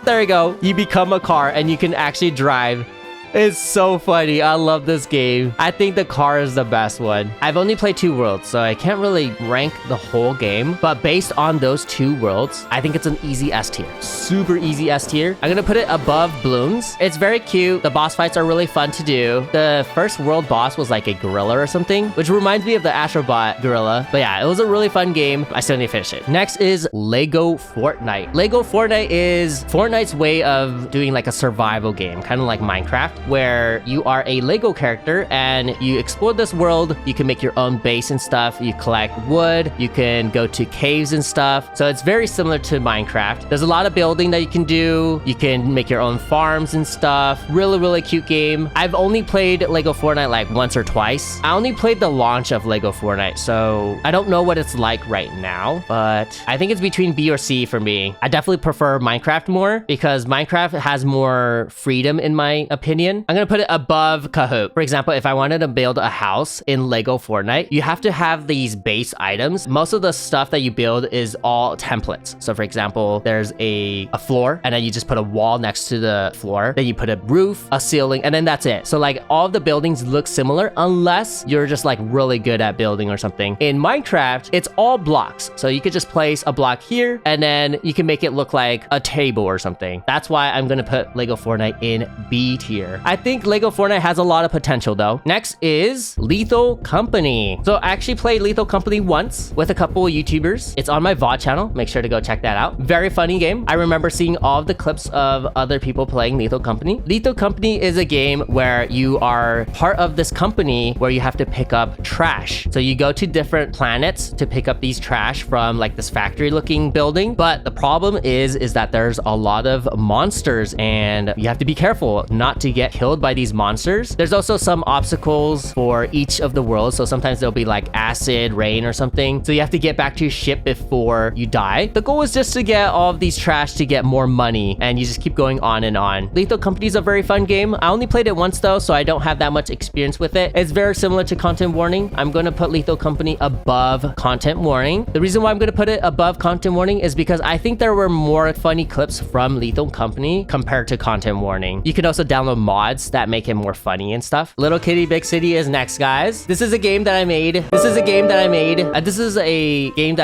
There you go. You become a car and you can actually drive. It's so funny. I love this game. I think the car is the best one. I've only played 2 worlds, so I can't really rank the whole game. But based on those 2 worlds, I think it's an easy S tier. Super easy S tier. I'm gonna put it above Bloons. It's very cute. The boss fights are really fun to do. The first world boss was like a gorilla or something, which reminds me of the Astrobot gorilla. But yeah, it was a really fun game. I still need to finish it. Next is Lego Fortnite. Lego Fortnite is Fortnite's way of doing like a survival game, kind of like Minecraft, where you are a Lego character and you explore this world. You can make your own base and stuff. You collect wood. You can go to caves and stuff. So it's very similar to Minecraft. There's a lot of building that you can do. You can make your own farms and stuff. Really, really cute game. I've only played Lego Fortnite like once or twice. I only played the launch of Lego Fortnite, so I don't know what it's like right now, but I think it's between B or C for me. I definitely prefer Minecraft more because Minecraft has more freedom in my opinion. I'm gonna put it above Kahoot. For example, if I wanted to build a house in Lego Fortnite, you have to have these base items. Most of the stuff that you build is all templates. So for example, there's a floor and then you just put a wall next to the floor. Then you put a roof, a ceiling, and then that's it. So like all of the buildings look similar unless you're just like really good at building or something. In Minecraft, it's all blocks. So you could just place a block here and then you can make it look like a table or something. That's why I'm gonna put Lego Fortnite in B tier. I think Lego Fortnite has a lot of potential though. Next is Lethal Company. So I actually played Lethal Company once with a couple of YouTubers. It's on my VOD channel. Make sure to go check that out. Very funny game. I remember seeing all of the clips of other people playing Lethal Company. Lethal Company is a game where you are part of this company where you have to pick up trash. So you go to different planets to pick up these trash from like this factory looking building. But the problem is that there's a lot of monsters and you have to be careful not to get killed by these monsters. There's also some obstacles for each of the worlds. So sometimes there'll be like acid, rain or something. So you have to get back to your ship before you die. The goal is just to get all of these trash to get more money and you just keep going on and on. Lethal Company is a very fun game. I only played it once though, so I don't have that much experience with it. It's very similar to Content Warning. I'm going to put Lethal Company above Content Warning. The reason why I'm going to put it above Content Warning is because I think there were more funny clips from Lethal Company compared to Content Warning. You can also download mods that make it more funny and stuff. Little Kitty Big City is next, guys. This is a game that I made. This is a game that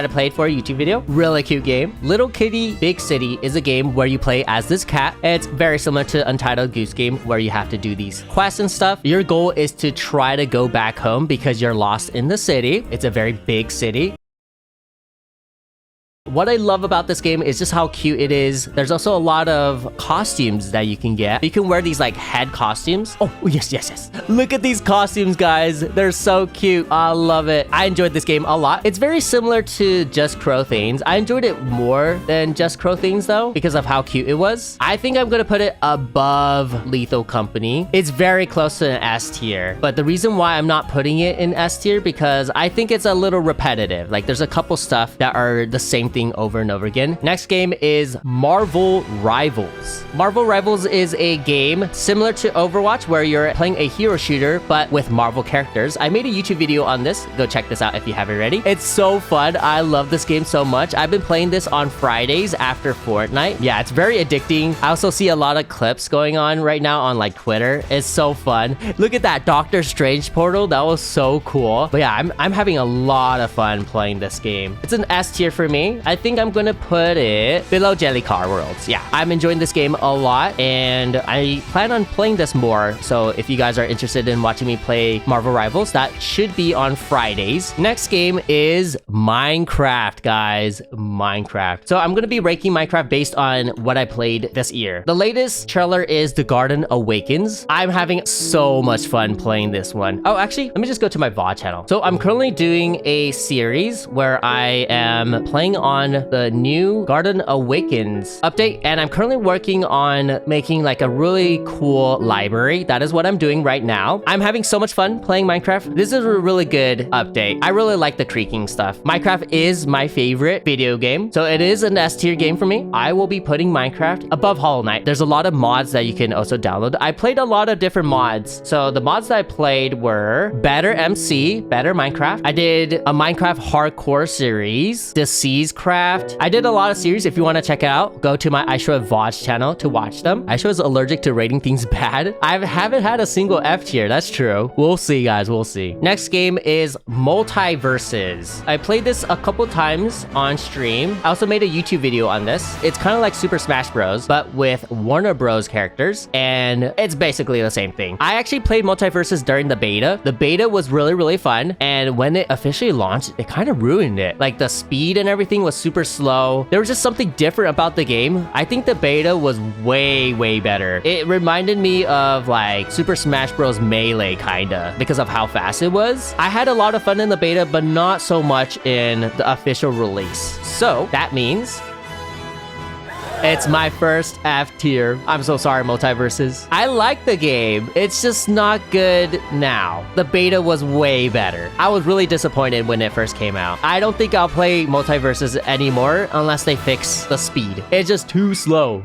I played for a YouTube video. Really cute game. Little Kitty Big City is a game where you play as this cat. It's very similar to Untitled Goose Game where you have to do these quests and stuff. Your goal is to try to go back home because you're lost in the city. It's a very big city. What I love about this game is just how cute it is. There's also a lot of costumes that you can get. You can wear these like head costumes. Oh, yes. Look at these costumes, guys. They're so cute. I love it. I enjoyed this game a lot. It's very similar to Just Crow Things. I enjoyed it more than Just Crow Things though, because of how cute it was. I think I'm gonna put it above Lethal Company. It's very close to an S tier, but the reason why I'm not putting it in S tier because I think it's a little repetitive. Like there's a couple stuff that are the same thing thing over and over again. Next game is Marvel Rivals. Marvel Rivals is a game similar to Overwatch where you're playing a hero shooter, but with Marvel characters. I made a YouTube video on this. Go check this out if you haven't already. It's so fun. I love this game so much. I've been playing this on Fridays after Fortnite. Yeah, it's very addicting. I also see a lot of clips going on right now on like Twitter. It's so fun. Look at that Doctor Strange portal. That was so cool. But yeah, I'm having a lot of fun playing this game. It's an S tier for me. I think I'm gonna put it below Jelly Car Worlds. Yeah, I'm enjoying this game a lot and I plan on playing this more. So if you guys are interested in watching me play Marvel Rivals, that should be on Fridays. Next game is Minecraft, guys. Minecraft. So I'm gonna be ranking Minecraft based on what I played this year. The latest trailer is The Garden Awakens. I'm having so much fun playing this one. Oh, actually, let me just go to my VOD channel. So I'm currently doing a series where I am playing on the new Garden Awakens update, and I'm currently working on making like a really cool library. That is what I'm doing right now. I'm having so much fun playing Minecraft. This is a really good update. I really like the creaking stuff. Minecraft is my favorite video game, so it is an S tier game for me. I will be putting Minecraft above Hollow Knight. There's a lot of mods that you can also download. I played a lot of different mods. So the mods that I played were Better MC, Better Minecraft. I did a Minecraft hardcore series, Disease Craft. I did a lot of series. If you want to check it out, go to my iShoya VOD channel to watch them. iShoya is allergic to rating things bad. I haven't had a single F tier. That's true. We'll see, guys. We'll see. Next game is Multiverses. I played this a couple times on stream. I also made a YouTube video on this. It's kind of like Super Smash Bros, but with Warner Bros characters, and it's basically the same thing. I actually played Multiverses during the beta. The beta was really, really fun, and when it officially launched, it kind of ruined it. Like the speed and everything was super slow. There was just something different about the game. I think the beta was way, way better. It reminded me of like Super Smash Bros Melee kinda because of how fast it was. I had a lot of fun in the beta, but not so much in the official release. So that means it's my first F tier. I'm so sorry, Multiverses. I like the game. It's just not good now. The beta was way better. I was really disappointed when it first came out. I don't think I'll play Multiverses anymore unless they fix the speed. It's just too slow.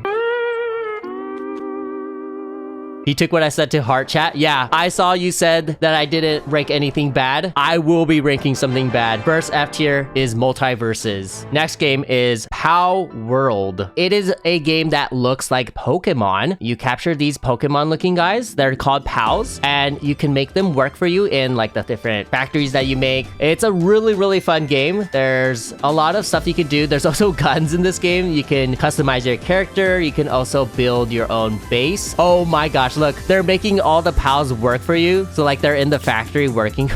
He took what I said to heart, chat. Yeah, I saw you said that I didn't rank anything bad. I will be ranking something bad. First F tier is Multiverses. Next game is Pow World. It is a game that looks like Pokemon. You capture these Pokemon looking guys. They're called Pows, and you can make them work for you in like the different factories that you make. It's a really, really fun game. There's a lot of stuff you can do. There's also guns in this game. You can customize your character. You can also build your own base. Oh my gosh. Look, they're making all the pals work for you. So like they're in the factory working.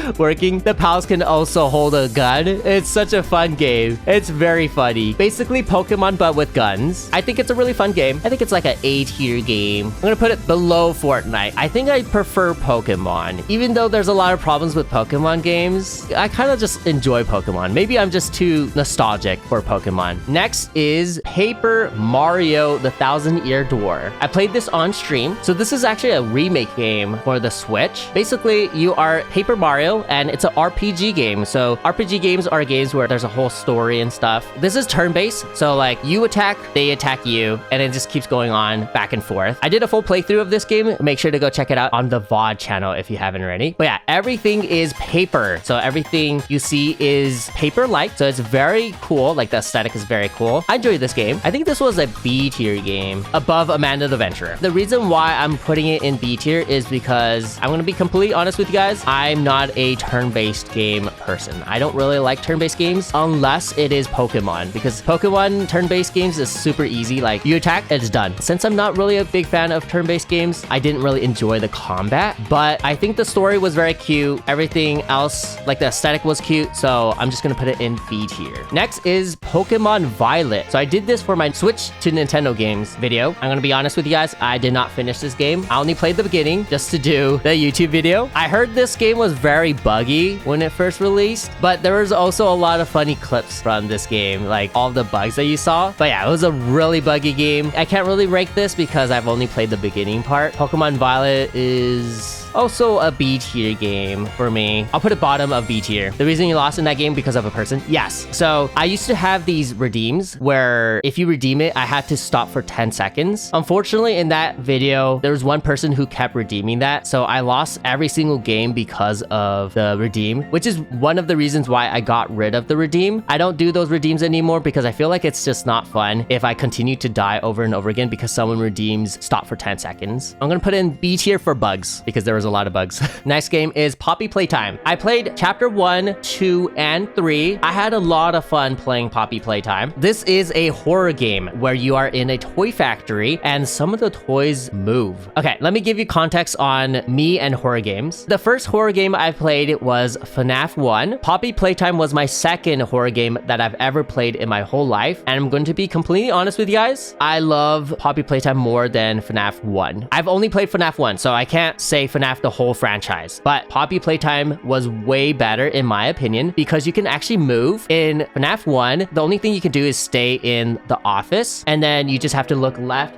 The pals can also hold a gun. It's such a fun game. It's very funny. Basically Pokemon, but with guns. I think it's a really fun game. I think it's like an A tier game. I'm gonna put it below Fortnite. I think I prefer Pokemon. Even though there's a lot of problems with Pokemon games, I kind of just enjoy Pokemon. Maybe I'm just too nostalgic for Pokemon. Next is Paper Mario the Thousand Year Door. I played this on stream. So this is actually a remake game for the Switch. Basically, you are Paper Mario, and it's an RPG game. So RPG games are games where there's a whole story and stuff. This is turn-based, so like you attack, they attack you, and it just keeps going on back and forth. I did a full playthrough of this game. Make sure to go check it out on the VOD channel if you haven't already. But yeah, everything is paper. So everything you see is paper-like. So it's very cool. Like the aesthetic is very cool. I enjoyed this game. I think this was a B tier game above Amanda the Venturer. The reason why I'm putting it in B tier is because I'm going to be completely honest with you guys. I'm not a turn-based game person. I don't really like turn-based games unless it is Pokemon, because Pokemon turn-based games is super easy. Like you attack, it's done. Since I'm not really a big fan of turn-based games, I didn't really enjoy the combat, but I think the story was very cute. Everything else, like the aesthetic was cute, so I'm just gonna put it in B tier. Next is Pokemon Violet. So I did this for my Switch to Nintendo games video. I'm gonna be honest with you guys, I did not finish this game. I only played the beginning just to do the YouTube video. I heard this game was very buggy when it first released, but there was also a lot of funny clips from this game, like all the bugs that you saw. But yeah, it was a really buggy game. I can't really rank this because I've only played the beginning part. Pokemon Violet is also a B tier game for me. I'll put it bottom of B tier. The reason you lost in that game because of a person? Yes. So I used to have these redeems where if you redeem it, I had to stop for 10 seconds. Unfortunately, in that video, there was one person who kept redeeming that. So I lost every single game because of the redeem, which is one of the reasons why I got rid of the redeem. I don't do those redeems anymore because I feel like it's just not fun if I continue to die over and over again because someone redeems stop for 10 seconds. I'm gonna put in B tier for bugs because there was a lot of bugs. Next game is Poppy Playtime. I played chapter 1, 2, and 3. I had a lot of fun playing Poppy Playtime. This is a horror game where you are in a toy factory and some of the toys move. Okay, let me give you context on me and horror games. The first horror game I played was FNAF 1. Poppy Playtime was my second horror game that I've ever played in my whole life. And I'm going to be completely honest with you guys. I love Poppy Playtime more than FNAF 1. I've only played FNAF 1, so I can't say FNAF the whole franchise. But Poppy Playtime was way better in my opinion because you can actually move. In FNAF 1, the only thing you can do is stay in the office and then you just have to look left,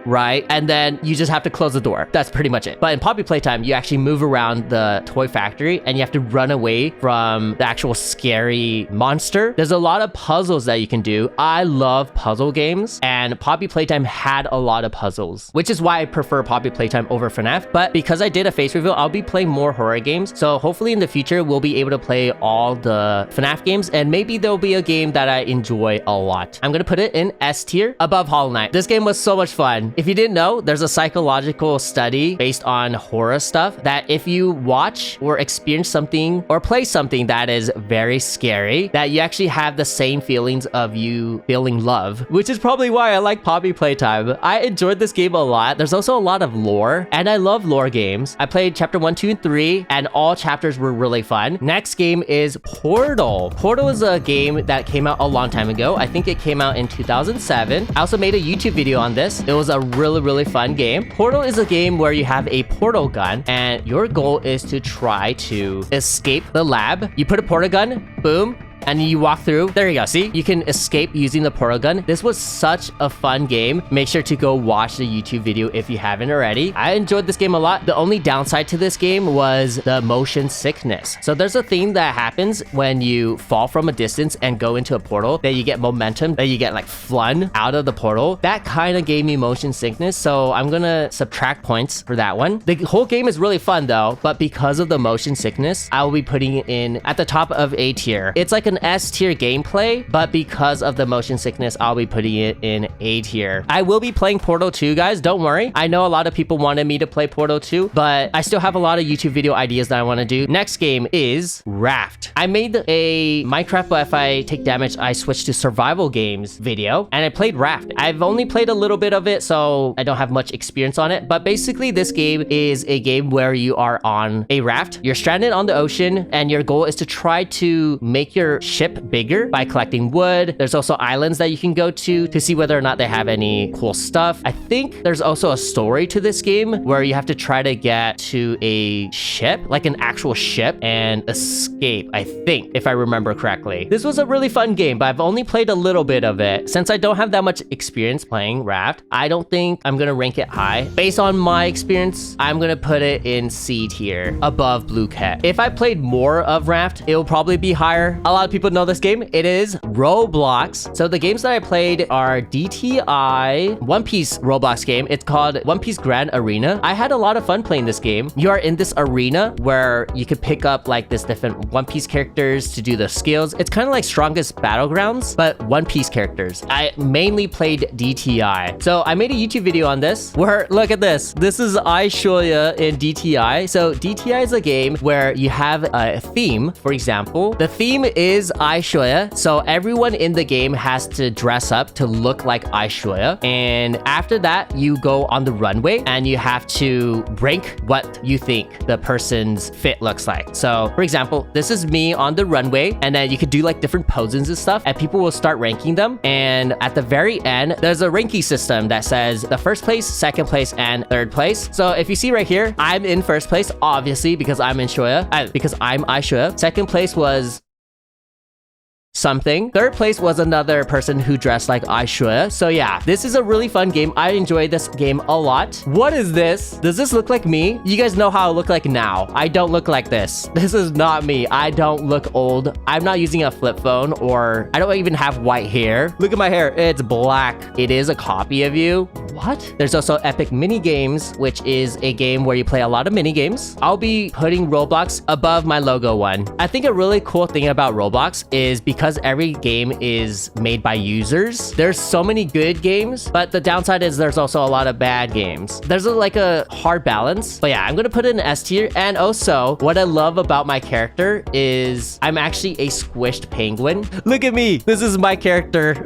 right? And then you just have to close the door. That's pretty much it. But in Poppy Playtime, you actually move around the toy factory and you have to run away from the actual scary monster. There's a lot of puzzles that you can do. I love puzzle games and Poppy Playtime had a lot of puzzles, which is why I prefer Poppy Playtime over FNAF. But because I did a face reveal, I'll be playing more horror games. So hopefully in the future, we'll be able to play all the FNAF games and maybe there'll be a game that I enjoy a lot. I'm gonna put it in S tier above Hollow Knight. This game was so much fun. If you didn't know, there's a psychological study based on horror stuff that if you watch or experience something or play something that is very scary, that you actually have the same feelings of you feeling love, which is probably why I like Poppy Playtime. I enjoyed this game a lot. There's also a lot of lore and I love lore games. I played chapter 1, 2, and 3 and all chapters were really fun. Next game is Portal. Portal is a game that came out a long time ago. I think it came out in 2007. I also made a YouTube video on this. It was a really fun game. Portal is a game where you have a portal gun and your goal is to try to escape the lab. You put a portal gun, boom, and you walk through. There you go. See, you can escape using the portal gun. This was such a fun game. Make sure to go watch the YouTube video if you haven't already. I enjoyed this game a lot. The only downside to this game was the motion sickness. So there's a thing that happens when you fall from a distance and go into a portal, that you get momentum, that you get like flung out of the portal. That kind of gave me motion sickness. So I'm gonna subtract points for that one. The whole game is really fun though, but because of the motion sickness, I will be putting it in at the top of A tier. It's like an S tier gameplay, but because of the motion sickness, I'll be putting it in A tier. I will be playing Portal 2, guys. Don't worry. I know a lot of people wanted me to play Portal 2, but I still have a lot of YouTube video ideas that I want to do. Next game is Raft. I made a Minecraft, but if I take damage, I switch to survival games video, and I played Raft. I've only played a little bit of it, so I don't have much experience on it, but basically this game is a game where you are on a raft. You're stranded on the ocean, and your goal is to try to make your ship bigger by collecting wood. There's also islands that you can go to see whether or not they have any cool stuff. I think there's also a story to this game where you have to try to get to a ship, like an actual ship, and escape, I think, if I remember correctly. This was a really fun game, but I've only played a little bit of it. Since I don't have that much experience playing Raft, I don't think I'm gonna rank it high. Based on my experience, I'm gonna put it in C tier, above Blue Cat. If I played more of Raft, it will probably be higher. A lot of people know this game. It is Roblox. So the games that I played are DTI, One Piece Roblox game. It's called One Piece Grand Arena. I had a lot of fun playing this game. You are in this arena where you could pick up like this different One Piece characters to do the skills. It's kind of like Strongest Battlegrounds, but One Piece characters. I mainly played DTI. So I made a YouTube video on this where, look at this. This is iShoya in DTI. So DTI is a game where you have a theme, for example. The theme is iShoya. So everyone in the game has to dress up to look like iShoya. And after that, you go on the runway and you have to rank what you think the person's fit looks like. So for example, this is me on the runway, and then you could do like different poses and stuff, and people will start ranking them. And at the very end, there's a ranking system that says the first place, second place, and third place. So if you see right here, I'm in first place, obviously, because I'm iShoya. Second place was something. Third place was another person who dressed like iShoya. So yeah, this is a really fun game. I enjoy this game a lot. What is this? Does this look like me? You guys know how I look like now. I don't look like this. This is not me. I don't look old. I'm not using a flip phone, or I don't even have white hair. Look at my hair. It's black. It is a copy of you. What? There's also Epic Mini Games, which is a game where you play a lot of mini games. I'll be putting Roblox above my logo one. I think a really cool thing about Roblox is because every game is made by users, there's so many good games, but the downside is there's also a lot of bad games. There's like a hard balance. But yeah, I'm gonna put it in S tier. And also, what I love about my character is I'm actually a squished penguin. Look at me. This is my character.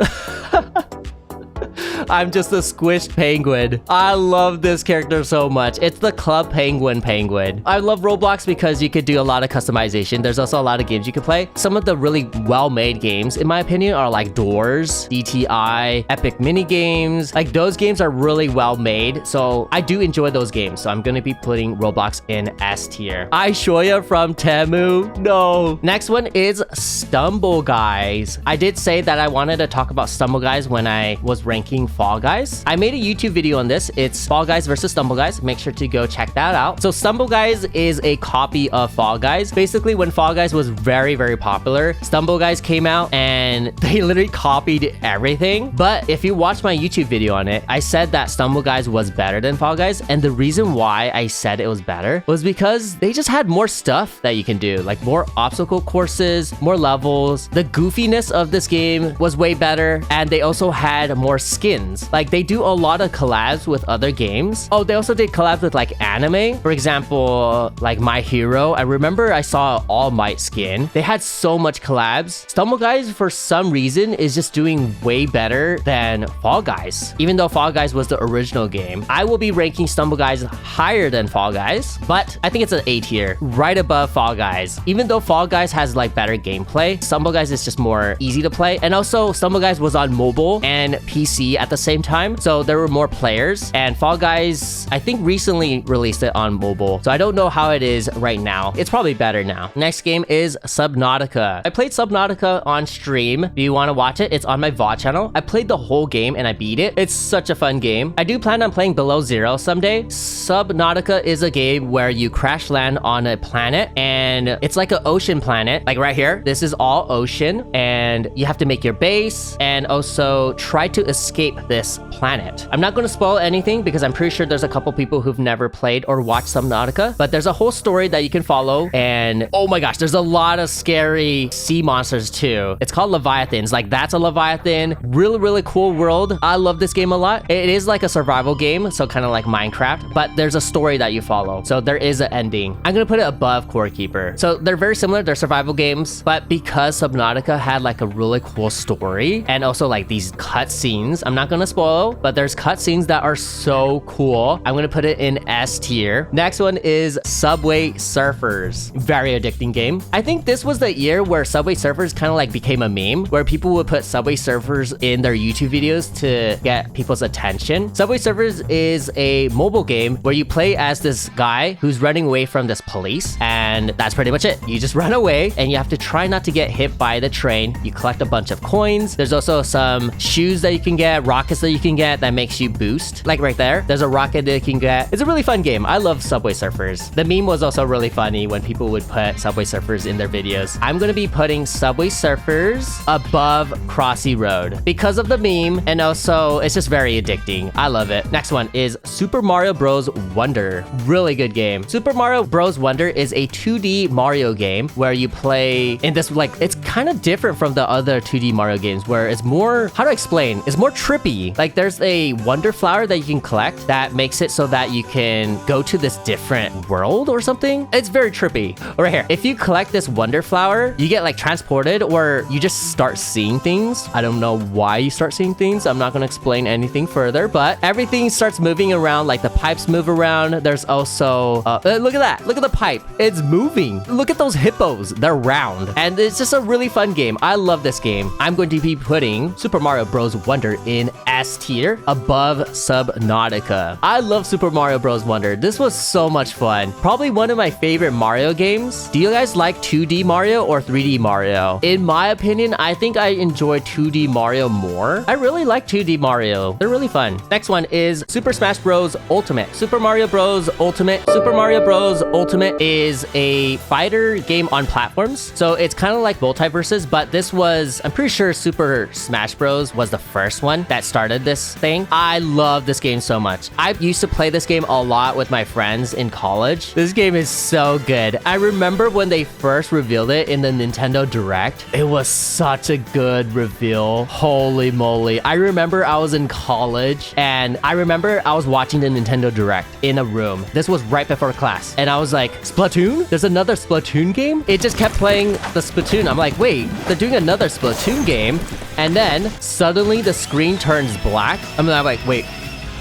I'm just a squished penguin. I love this character so much. It's the Club Penguin penguin. I love Roblox because you could do a lot of customization. There's also a lot of games you can play. Some of the really well-made games, in my opinion, are like Doors, DTI, Epic Mini Games. Like those games are really well made. So I do enjoy those games. So I'm going to be putting Roblox in S tier. iShoya from Temu. No. Next one is Stumble Guys. I did say that I wanted to talk about Stumble Guys when I was ranking Fall Guys. I made a YouTube video on this. It's Fall Guys versus Stumble Guys. Make sure to go check that out. So Stumble Guys is a copy of Fall Guys. Basically, when Fall Guys was very, very popular, Stumble Guys came out and they literally copied everything. But if you watch my YouTube video on it, I said that Stumble Guys was better than Fall Guys. And the reason why I said it was better was because they just had more stuff that you can do, like more obstacle courses, more levels. The goofiness of this game was way better. And they also had more skins. Like they do a lot of collabs with other games. Oh, they also did collabs with like anime. For example, like My Hero. I remember I saw All Might skin. They had so much collabs. Stumble Guys, for some reason, is just doing way better than Fall Guys. Even though Fall Guys was the original game, I will be ranking Stumble Guys higher than Fall Guys, but I think it's an A tier, right above Fall Guys. Even though Fall Guys has like better gameplay, Stumble Guys is just more easy to play. And also, Stumble Guys was on mobile and PC at the same time, so there were more players. And Fall Guys, I think, recently released it on mobile, so I don't know how it is right now. It's probably better now. Next game is Subnautica. I played Subnautica on stream. If you want to watch it, it's on my VOD channel. I played the whole game and I beat it. It's such a fun game. I do plan on playing Below Zero someday. Subnautica is a game where you crash land on a planet, and it's like an ocean planet. Like right here, this is all ocean, and you have to make your base and also try to escape this planet. I'm not going to spoil anything because I'm pretty sure there's a couple people who've never played or watched Subnautica, but there's a whole story that you can follow. And oh my gosh, there's a lot of scary sea monsters too. It's called Leviathans. Like that's a Leviathan. Really, really cool world. I love this game a lot. It is like a survival game, so kind of like Minecraft, but there's a story that you follow. So there is an ending. I'm going to put it above Core Keeper. So they're very similar. They're survival games, but because Subnautica had like a really cool story and also like these cutscenes, I'm not going to spoil, but there's cutscenes that are so cool. I'm going to put it in S tier. Next one is Subway Surfers. Very addicting game. I think this was the year where Subway Surfers kind of like became a meme, where people would put Subway Surfers in their YouTube videos to get people's attention. Subway Surfers is a mobile game where you play as this guy who's running away from this police, and that's pretty much it. You just run away and you have to try not to get hit by the train. You collect a bunch of coins. There's also some shoes that you can get, rockets that you can get that makes you boost. Like right there, there's a rocket that you can get. It's a really fun game. I love Subway Surfers. The meme was also really funny when people would put Subway Surfers in their videos. I'm going to be putting Subway Surfers above Crossy Road because of the meme, and also it's just very addicting. I love it. Next one is Super Mario Bros. Wonder. Really good game. Super Mario Bros. Wonder is a 2D Mario game where you play in this, like, it's kind of different from the other 2D Mario games where it's more, how to explain? It's more trippy. Like there's a wonder flower that you can collect that makes it so that you can go to this different world or something. It's very trippy. Right here, if you collect this wonder flower, you get like transported, or you just start seeing things. I don't know why you start seeing things. I'm not going to explain anything further, but everything starts moving around. Like the pipes move around. There's also look at that. Look at the pipe. It's moving. Look at those hippos. They're round, and it's just a really fun game. I love this game. I'm going to be putting Super Mario Bros. Wonder in S tier above Subnautica. I love Super Mario Bros. Wonder. This was so much fun. Probably one of my favorite Mario games. Do you guys like 2D Mario or 3D Mario? In my opinion, I think I enjoy 2D Mario more. I really like 2D Mario. They're really fun. Next one is Super Smash Bros. Ultimate. Super Mario Bros. Ultimate. Super Mario Bros. Ultimate is a fighter game on platforms. So it's kind of like Multiverses, but this was, I'm pretty sure Super Smash Bros. Was the first one that started this thing. I love this game so much. I used to play this game a lot with my friends in college. This game is so good. I remember when they first revealed it in the Nintendo Direct. It was such a good reveal. Holy moly. I remember I was in college and I remember I was watching the Nintendo Direct in a room. This was right before class. And I was like, Splatoon? There's another Splatoon game? It just kept playing the Splatoon. I'm like, wait, they're doing another Splatoon game. And then suddenly the screen turns black. I'm like, wait,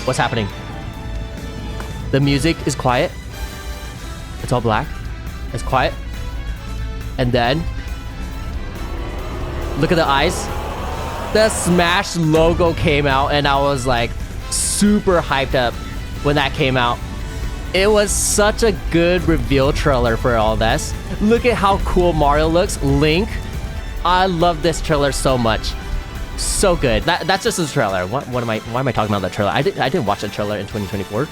what's happening? The music is quiet. It's all black. It's quiet. And then look at the eyes. The Smash logo came out and I was like super hyped up when that came out. It was such a good reveal trailer for all this. Look at how cool Mario looks. Link. I love this trailer so much. So good. That's just a trailer. Why am I talking about that trailer? I didn't watch the trailer in 2024.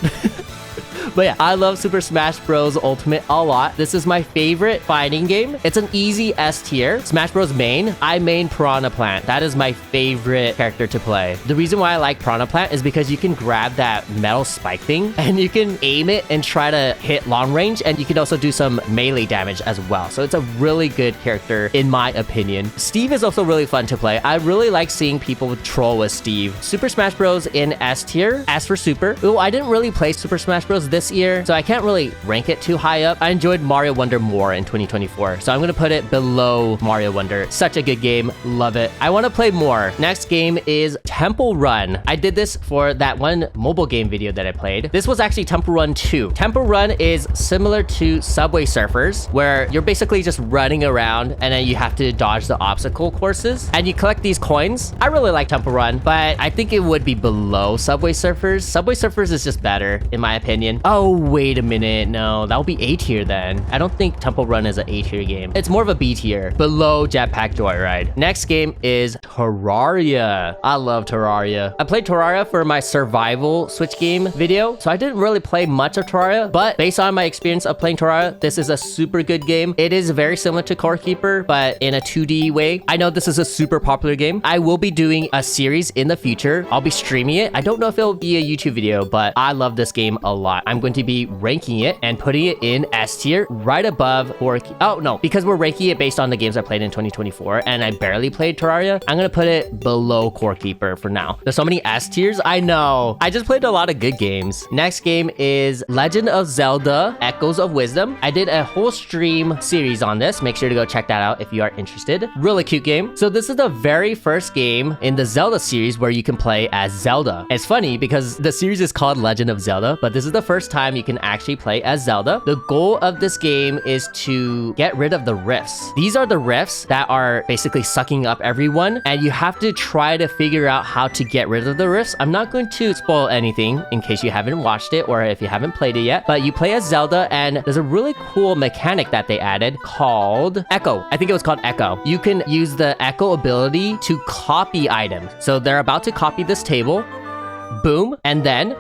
But yeah, I love Super Smash Bros. Ultimate a lot. This is my favorite fighting game. It's an easy S tier. Smash Bros. Main, I main Piranha Plant. That is my favorite character to play. The reason why I like Piranha Plant is because you can grab that metal spike thing and you can aim it and try to hit long range, and you can also do some melee damage as well. So it's a really good character in my opinion. Steve is also really fun to play. I really like seeing people troll with Steve. Super Smash Bros. In S tier. As for Super, oh, I didn't really play Super Smash Bros. This year, so I can't really rank it too high up. I enjoyed Mario Wonder more in 2024, so I'm gonna put it below Mario Wonder. Such a good game. Love it. I want to play more. Next game is Temple Run. I did this for that one mobile game video that I played. This was actually Temple Run 2. Temple Run is similar to Subway Surfers, where you're basically just running around and then you have to dodge the obstacle courses and you collect these coins. I really like Temple Run, but I think it would be below Subway Surfers. Subway Surfers is just better in my opinion. Oh, wait a minute. No, that would be A tier then. I don't think Temple Run is an A tier game. It's more of a B tier, below Jetpack Joyride. Next game is Terraria. I love Terraria. I played Terraria for my survival Switch game video, so I didn't really play much of Terraria, but based on my experience of playing Terraria, this is a super good game. It is very similar to Core Keeper, but in a 2D way. I know this is a super popular game. I will be doing a series in the future. I'll be streaming it. I don't know if it'll be a YouTube video, but I love this game a lot. I'm going to be ranking it and putting it in S tier right above oh no, because we're ranking it based on the games I played in 2024 and I barely played Terraria, I'm gonna put it below Core Keeper for now. There's so many S tiers. I know, I just played a lot of good games. Next game is Legend of Zelda Echoes of Wisdom. I did a whole stream series on this. Make sure to go check that out if you are interested. Really cute game. So this is the very first game in the Zelda series where you can play as Zelda. It's funny because the series is called Legend of Zelda, but this is the first time you can actually play as Zelda. The goal of this game is to get rid of the rifts. These are the rifts that are basically sucking up everyone, and you have to try to figure out how to get rid of the rifts. I'm not going to spoil anything in case you haven't watched it or if you haven't played it yet, but you play as Zelda, and there's a really cool mechanic that they added called Echo. I think it was called Echo. You can use the Echo ability to copy items. So they're about to copy this table. Boom. And then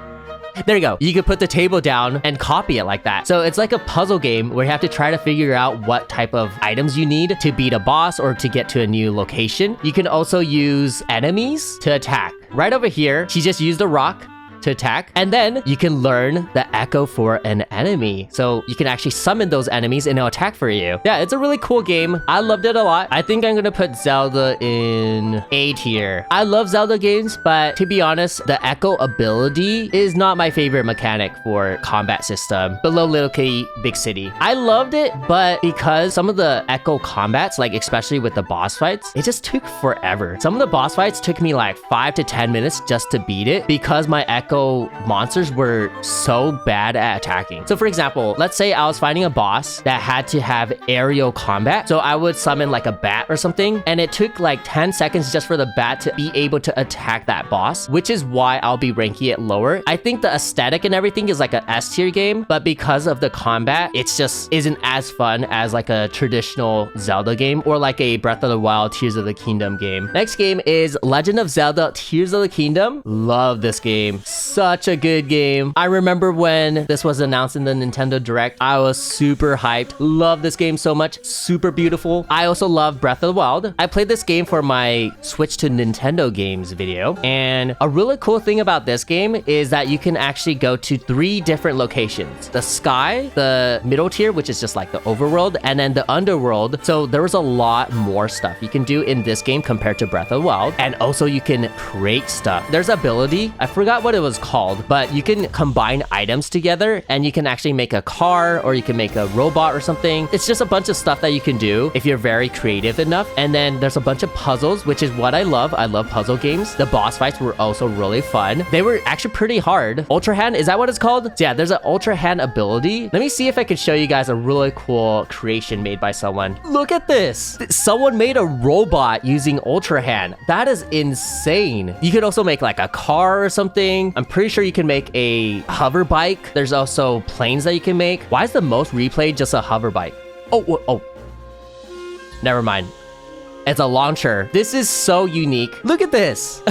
there you go. You can put the table down and copy it like that. So it's like a puzzle game where you have to try to figure out what type of items you need to beat a boss or to get to a new location. You can also use enemies to attack. Right over here, she just used a rock to attack, and then you can learn the echo for an enemy, so you can actually summon those enemies and they'll attack for you. Yeah, it's a really cool game. I loved it a lot. I think I'm gonna put Zelda in A tier. I love Zelda games, but to be honest, the echo ability is not my favorite mechanic for combat system. Below Little Kitty Big City, I loved it, but because some of the echo combats, like especially with the boss fights, it just took forever. Some of the boss fights took me like 5 to 10 minutes just to beat it because my echo echo monsters were so bad at attacking. So for example, let's say I was fighting a boss that had to have aerial combat. So I would summon like a bat or something, and it took like 10 seconds just for the bat to be able to attack that boss, which is why I'll be ranking it lower. I think the aesthetic and everything is like an S tier game, but because of the combat, it's just isn't as fun as like a traditional Zelda game or like a Breath of the Wild Tears of the Kingdom game. Next game is Legend of Zelda Tears of the Kingdom. Love this game. Such a good game. I remember when this was announced in the Nintendo Direct, I was super hyped. Love this game so much. Super beautiful. I also love Breath of the Wild. I played this game for my Switch to Nintendo games video, and a really cool thing about this game is that you can actually go to 3 different locations. The sky, the middle tier, which is just like the overworld, and then the underworld. So there was a lot more stuff you can do in this game compared to Breath of the Wild. And also you can create stuff. There's ability, I forgot what it was called, but you can combine items together and you can actually make a car or you can make a robot or something. It's just a bunch of stuff that you can do if you're very creative enough. And then there's a bunch of puzzles, which is what I love. I love puzzle games. The boss fights were also really fun. They were actually pretty hard. Ultra Hand, is that what it's called? So yeah, there's an Ultra Hand ability. Let me see if I can show you guys a really cool creation made by someone. Look at this. Someone made a robot using Ultra Hand. That is insane. You could also make like a car or something. I'm pretty sure you can make a hover bike. There's also planes that you can make. Why is the most replayed just a hover bike? Oh. Never mind. It's a launcher. This is so unique. Look at this.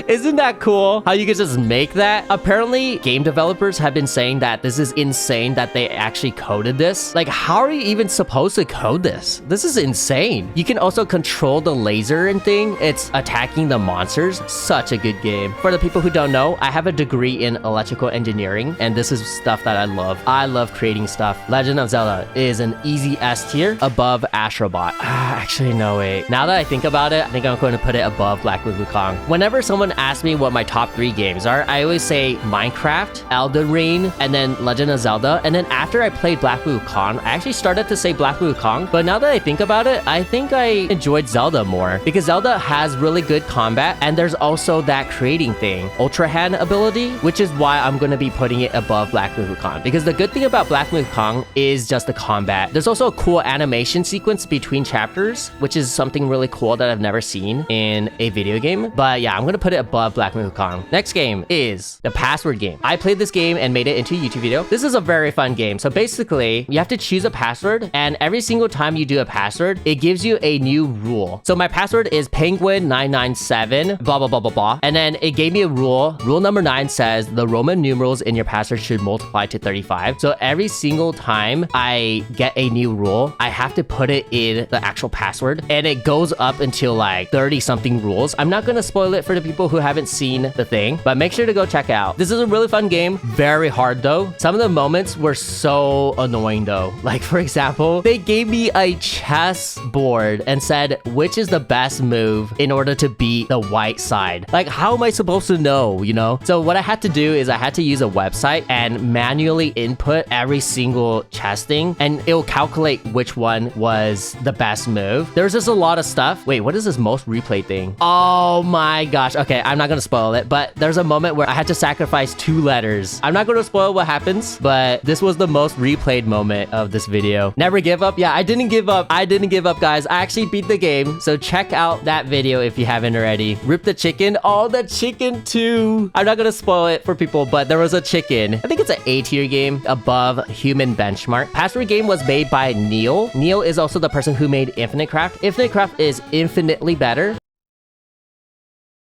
Isn't that cool how you can just make that? Apparently, game developers have been saying that this is insane that they actually coded this. Like, how are you even supposed to code this? This is insane. You can also control the laser and thing. It's attacking the monsters. Such a good game. For the people who don't know, I have a degree in electrical engineering, and this is stuff that I love. I love creating stuff. Legend of Zelda is an easy S tier above Astrobot. Actually, no, wait. Now that I think about it, I think I'm going to put it above Black Wukong. Whenever someone asks me what my top 3 games are, I always say Minecraft, Elden Ring, and then Legend of Zelda. And then after I played Black Wukong, I actually started to say Black Wukong. But now that I think about it, I think I enjoyed Zelda more because Zelda has really good combat, and there's also that creating thing, Ultra Hand ability, which is why I'm going to be putting it above Black Wukong. Because the good thing about Black Wukong is just the combat. There's also a cool animation sequence between chapters, which is something really cool that I've never seen in a video game. But yeah, I'm going to put it above Black Wukong. Next game is the password game. I played this game and made it into a YouTube video. This is a very fun game. So basically, you have to choose a password, and every single time you do a password, it gives you a new rule. So my password is penguin997, blah, blah, blah, blah, blah. And then it gave me a rule. Rule number 9 says the Roman numerals in your password should multiply to 35. So every single time I get a new rule, I have to put it in the actual password, and it goes up until like 30 something rules. I'm not going to spoil it for the people who haven't seen the thing, but make sure to go check out. This is a really fun game. Very hard though. Some of the moments were so annoying though. Like for example, they gave me a chess board and said, which is the best move in order to beat the white side? Like, how am I supposed to know, you know? So what I had to do is I had to use a website and manually input every single chess thing, and it will calculate which one was the best move. There's just a lot of stuff. Wait, what is this most replayed thing? Oh my gosh. Okay, I'm not gonna spoil it, but there's a moment where I had to sacrifice 2 letters. I'm not gonna spoil what happens, but this was the most replayed moment of this video. Never give up. Yeah, I didn't give up. I didn't give up, guys. I actually beat the game, so check out that video if you haven't already. Rip the chicken. Oh, the chicken too. I'm not gonna spoil it for people, but there was a chicken. I think it's an A tier game above Human Benchmark. Password game was made by Neil. Neil is also the person who made Infinite Craft. Infinite Craft is infinitely better.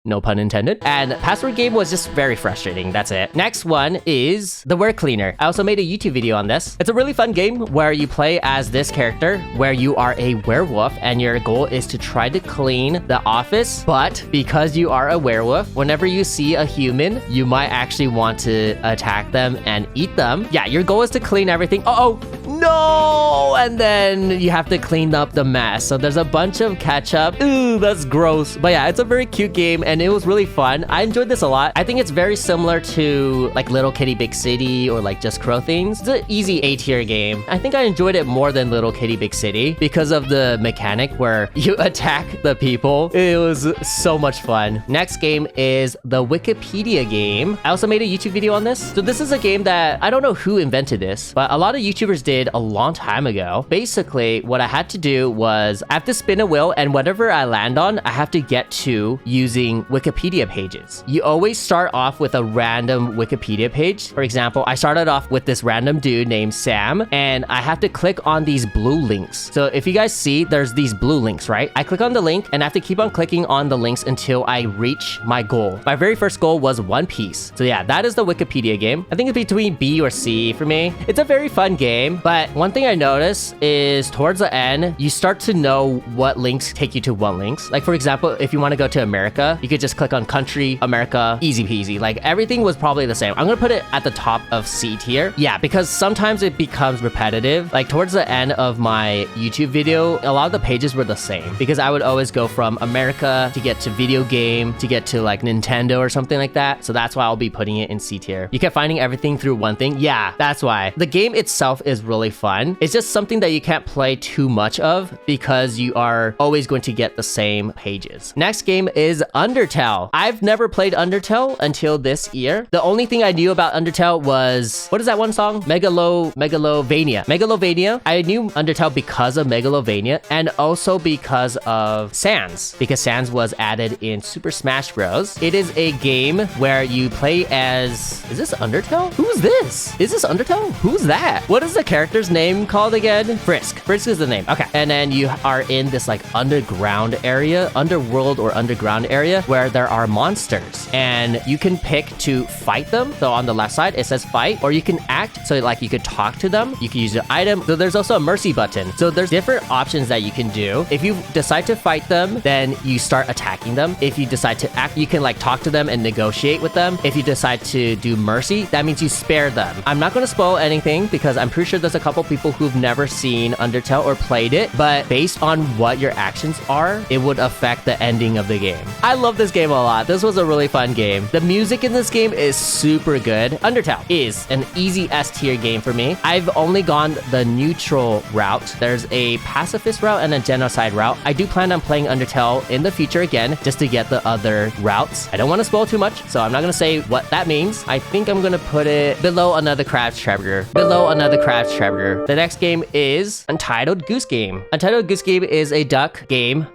No pun intended. And password game was just very frustrating. That's it. Next one is the word cleaner. I also made a YouTube video on this. It's a really fun game where you play as this character where you are a werewolf and your goal is to try to clean the office. But because you are a werewolf, whenever you see a human, you might actually want to attack them and eat them. Yeah, your goal is to clean everything. Oh, no! no! And then you have to clean up the mess. So there's a bunch of ketchup. Ooh, that's gross. But yeah, it's a very cute game and it was really fun. I enjoyed this a lot. I think it's very similar to like Little Kitty Big City or like Just Crow Things. It's an easy A-tier game. I think I enjoyed it more than Little Kitty Big City because of the mechanic where you attack the people. It was so much fun. Next game is the Wikipedia game. I also made a YouTube video on this. So this is a game that I don't know who invented this, but a lot of YouTubers did a long time ago. Basically, what I had to do was I have to spin a wheel and whatever I land on, I have to get to using Wikipedia pages. You always start off with a random Wikipedia page. For example, I started off with this random dude named Sam and I have to click on these blue links. So if you guys see, there's these blue links, right? I click on the link and I have to keep on clicking on the links until I reach my goal. My very first goal was One Piece. So yeah, that is the Wikipedia game. I think it's between B or C for me. It's a very fun game, but one thing I noticed is towards the end, you start to know what links take you to what links. Like for example, if you want to go to America, you could just click on country, America, easy peasy. Like everything was probably the same. I'm gonna put it at the top of C tier. Yeah, because sometimes it becomes repetitive. Like towards the end of my YouTube video, a lot of the pages were the same because I would always go from America to get to video game to get to like Nintendo or something like that. So that's why I'll be putting it in C tier. You kept finding everything through one thing. Yeah, that's why. The game itself is really fun. It's just something that you can't play too much of because you are always going to get the same pages. Next game is Undertale. I've never played Undertale until this year. The only thing I knew about Undertale was, what is that one song? Megalovania. Megalovania. I knew Undertale because of Megalovania and also because of Sans, because Sans was added in Super Smash Bros. It is a game where you play as, is this Undertale? Who's this? Is this Undertale? Who's that? What is the character's name called again? Frisk. Frisk is the name. Okay. And then you are in this like underground area, underworld or underground area where there are monsters and you can pick to fight them. So on the left side, it says fight, or you can act. So like you could talk to them. You can use your item. So there's also a mercy button. So there's different options that you can do. If you decide to fight them, then you start attacking them. If you decide to act, you can like talk to them and negotiate with them. If you decide to do mercy, that means you spare them. I'm not going to spoil anything because I'm pretty sure there's a couple people who've never seen Undertale or played it, but based on what your actions are, it would affect the ending of the game. I love this game a lot. This was a really fun game. The music in this game is super good. Undertale is an easy S tier game for me. I've only gone the neutral route. There's a pacifist route and a genocide route. I do plan on playing Undertale in the future again, just to get the other routes. I don't want to spoil too much, so I'm not going to say what that means. I think I'm going to put it below Another Crab's Treasure. Below Another Crab's Treasure. The next game is Untitled Goose Game. Untitled Goose Game is a duck game.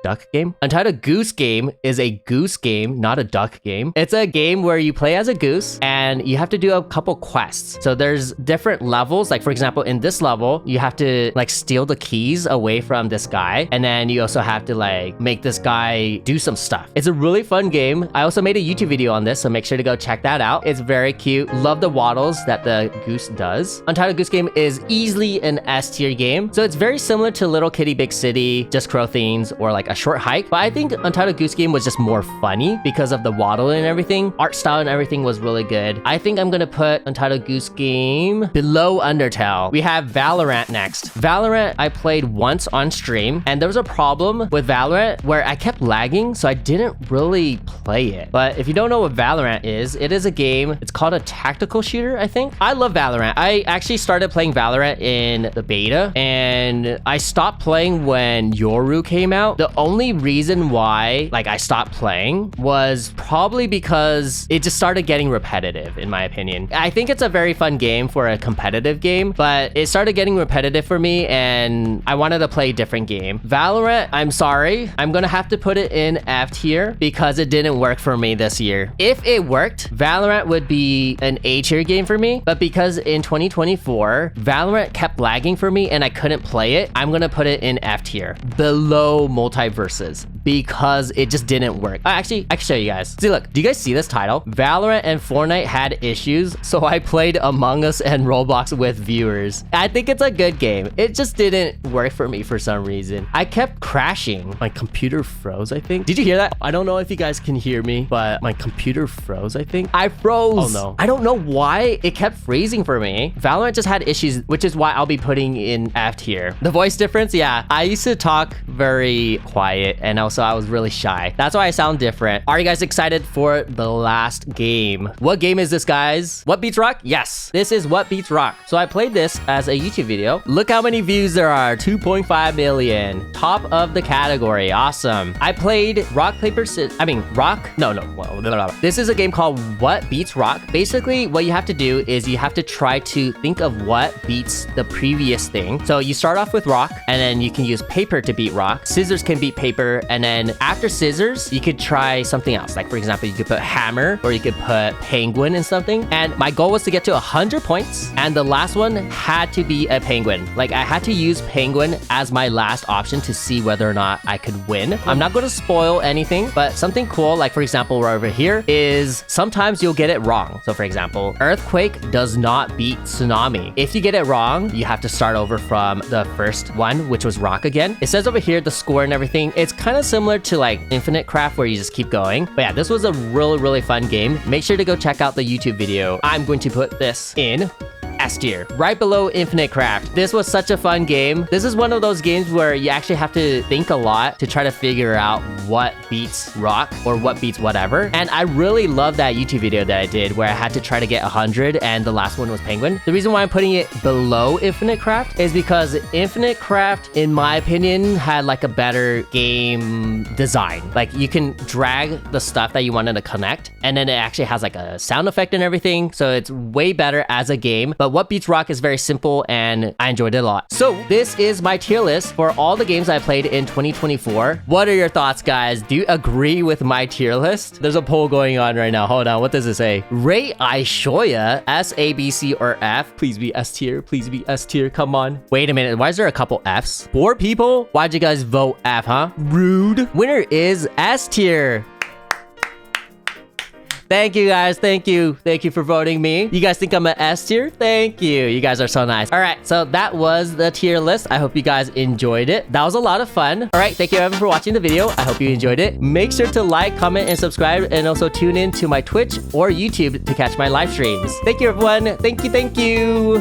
Duck game? Untitled Goose Game is a goose game, not a duck game. It's a game where you play as a goose and you have to do a couple quests. So there's different levels. Like for example, in this level, you have to like steal the keys away from this guy. And then you also have to like make this guy do some stuff. It's a really fun game. I also made a YouTube video on this, so make sure to go check that out. It's very cute. Love the waddles that the goose does. Untitled Goose Game is easily an S tier game. So it's very similar to Little Kitty Big City, Just Crow Things, or like a short hike, but I think Untitled Goose Game was just more funny because of the waddle and everything. Art style and everything was really good. I think I'm gonna put Untitled Goose Game below Undertale. We have Valorant next. Valorant I played once on stream and there was a problem with Valorant where I kept lagging, so I didn't really play it. But if you don't know what Valorant is, it is a game. It's called a tactical shooter, I think. I love Valorant. I actually started playing Valorant in the beta and I stopped playing when Yoru came out. The only reason why like I stopped playing was probably because it just started getting repetitive, in my opinion. I think it's a very fun game for a competitive game, but it started getting repetitive for me and I wanted to play a different game. Valorant, I'm sorry, I'm gonna have to put it in F tier because it didn't work for me this year. If it worked, Valorant would be an A tier game for me, but because in 2024 Valorant kept lagging for me and I couldn't play it, I'm gonna put it in F tier, below multiplayer live versus because it just didn't work. Actually, I can show you guys. See, look, do you guys see this title? Valorant and Fortnite had issues, so I played Among Us and Roblox with viewers. I think it's a good game. It just didn't work for me for some reason. I kept crashing. My computer froze, I think. Did you hear that? I don't know if you guys can hear me, but my computer froze, I think. I froze. Oh no. I don't know why it kept freezing for me. Valorant just had issues, which is why I'll be putting in F tier. The voice difference, yeah. I used to talk very quiet and also I was really shy. That's why I sound different. Are you guys excited for the last game? What game is this, guys? What Beats Rock? Yes, this is What Beats Rock. So I played this as a YouTube video. Look how many views there are. 2.5 million. Top of the category. Awesome. I played rock, paper, scissors. I mean, rock? No. Well, blah, blah, blah. This is a game called What Beats Rock. Basically, what you have to do is you have to try to think of what beats the previous thing. So you start off with rock, and then you can use paper to beat rock. Scissors can beat paper, and then after scissors, you could try something else. Like, for example, you could put hammer, or you could put penguin and something. And my goal was to get to 100 points, and the last one had to be a penguin. Like, I had to use penguin as my last option to see whether or not I could win. I'm not going to spoil anything, but something cool, like for example, right over here, is sometimes you'll get it wrong. So for example, earthquake does not beat tsunami. If you get it wrong, you have to start over from the first one, which was rock again. It says over here the score and everything. It's kind of similar to like Infinite Craft where you just keep going. But yeah, this was a really fun game. Make sure to go check out the YouTube video. I'm going to put this in S tier, right below Infinite Craft. This was such a fun game. This is one of those games where you actually have to think a lot to try to figure out what beats rock or what beats whatever. And I really love that YouTube video that I did where I had to try to get 100 and the last one was penguin. The reason why I'm putting it below Infinite Craft is because Infinite Craft, in my opinion, had like a better game design. Like you can drag the stuff that you wanted to connect, and then it actually has like a sound effect and everything. So it's way better as a game. But What Beats Rock is very simple and I enjoyed it a lot. So this is my tier list for all the games I played in 2024. What are your thoughts, guys? Do you agree with my tier list? There's a poll going on right now. Hold on. What does it say? Rate iShoya S, A, B, C, or F. Please be S tier. Please be S tier. Come on. Wait a minute. Why is there a couple Fs? 4 people? Why'd you guys vote F, huh? Rude. Winner is S tier. Thank you, guys. Thank you. Thank you for voting me. You guys think I'm an S tier? Thank you. You guys are so nice. All right, so that was the tier list. I hope you guys enjoyed it. That was a lot of fun. All right, thank you everyone for watching the video. I hope you enjoyed it. Make sure to like, comment, and subscribe, and also tune in to my Twitch or YouTube to catch my live streams. Thank you, everyone. Thank you.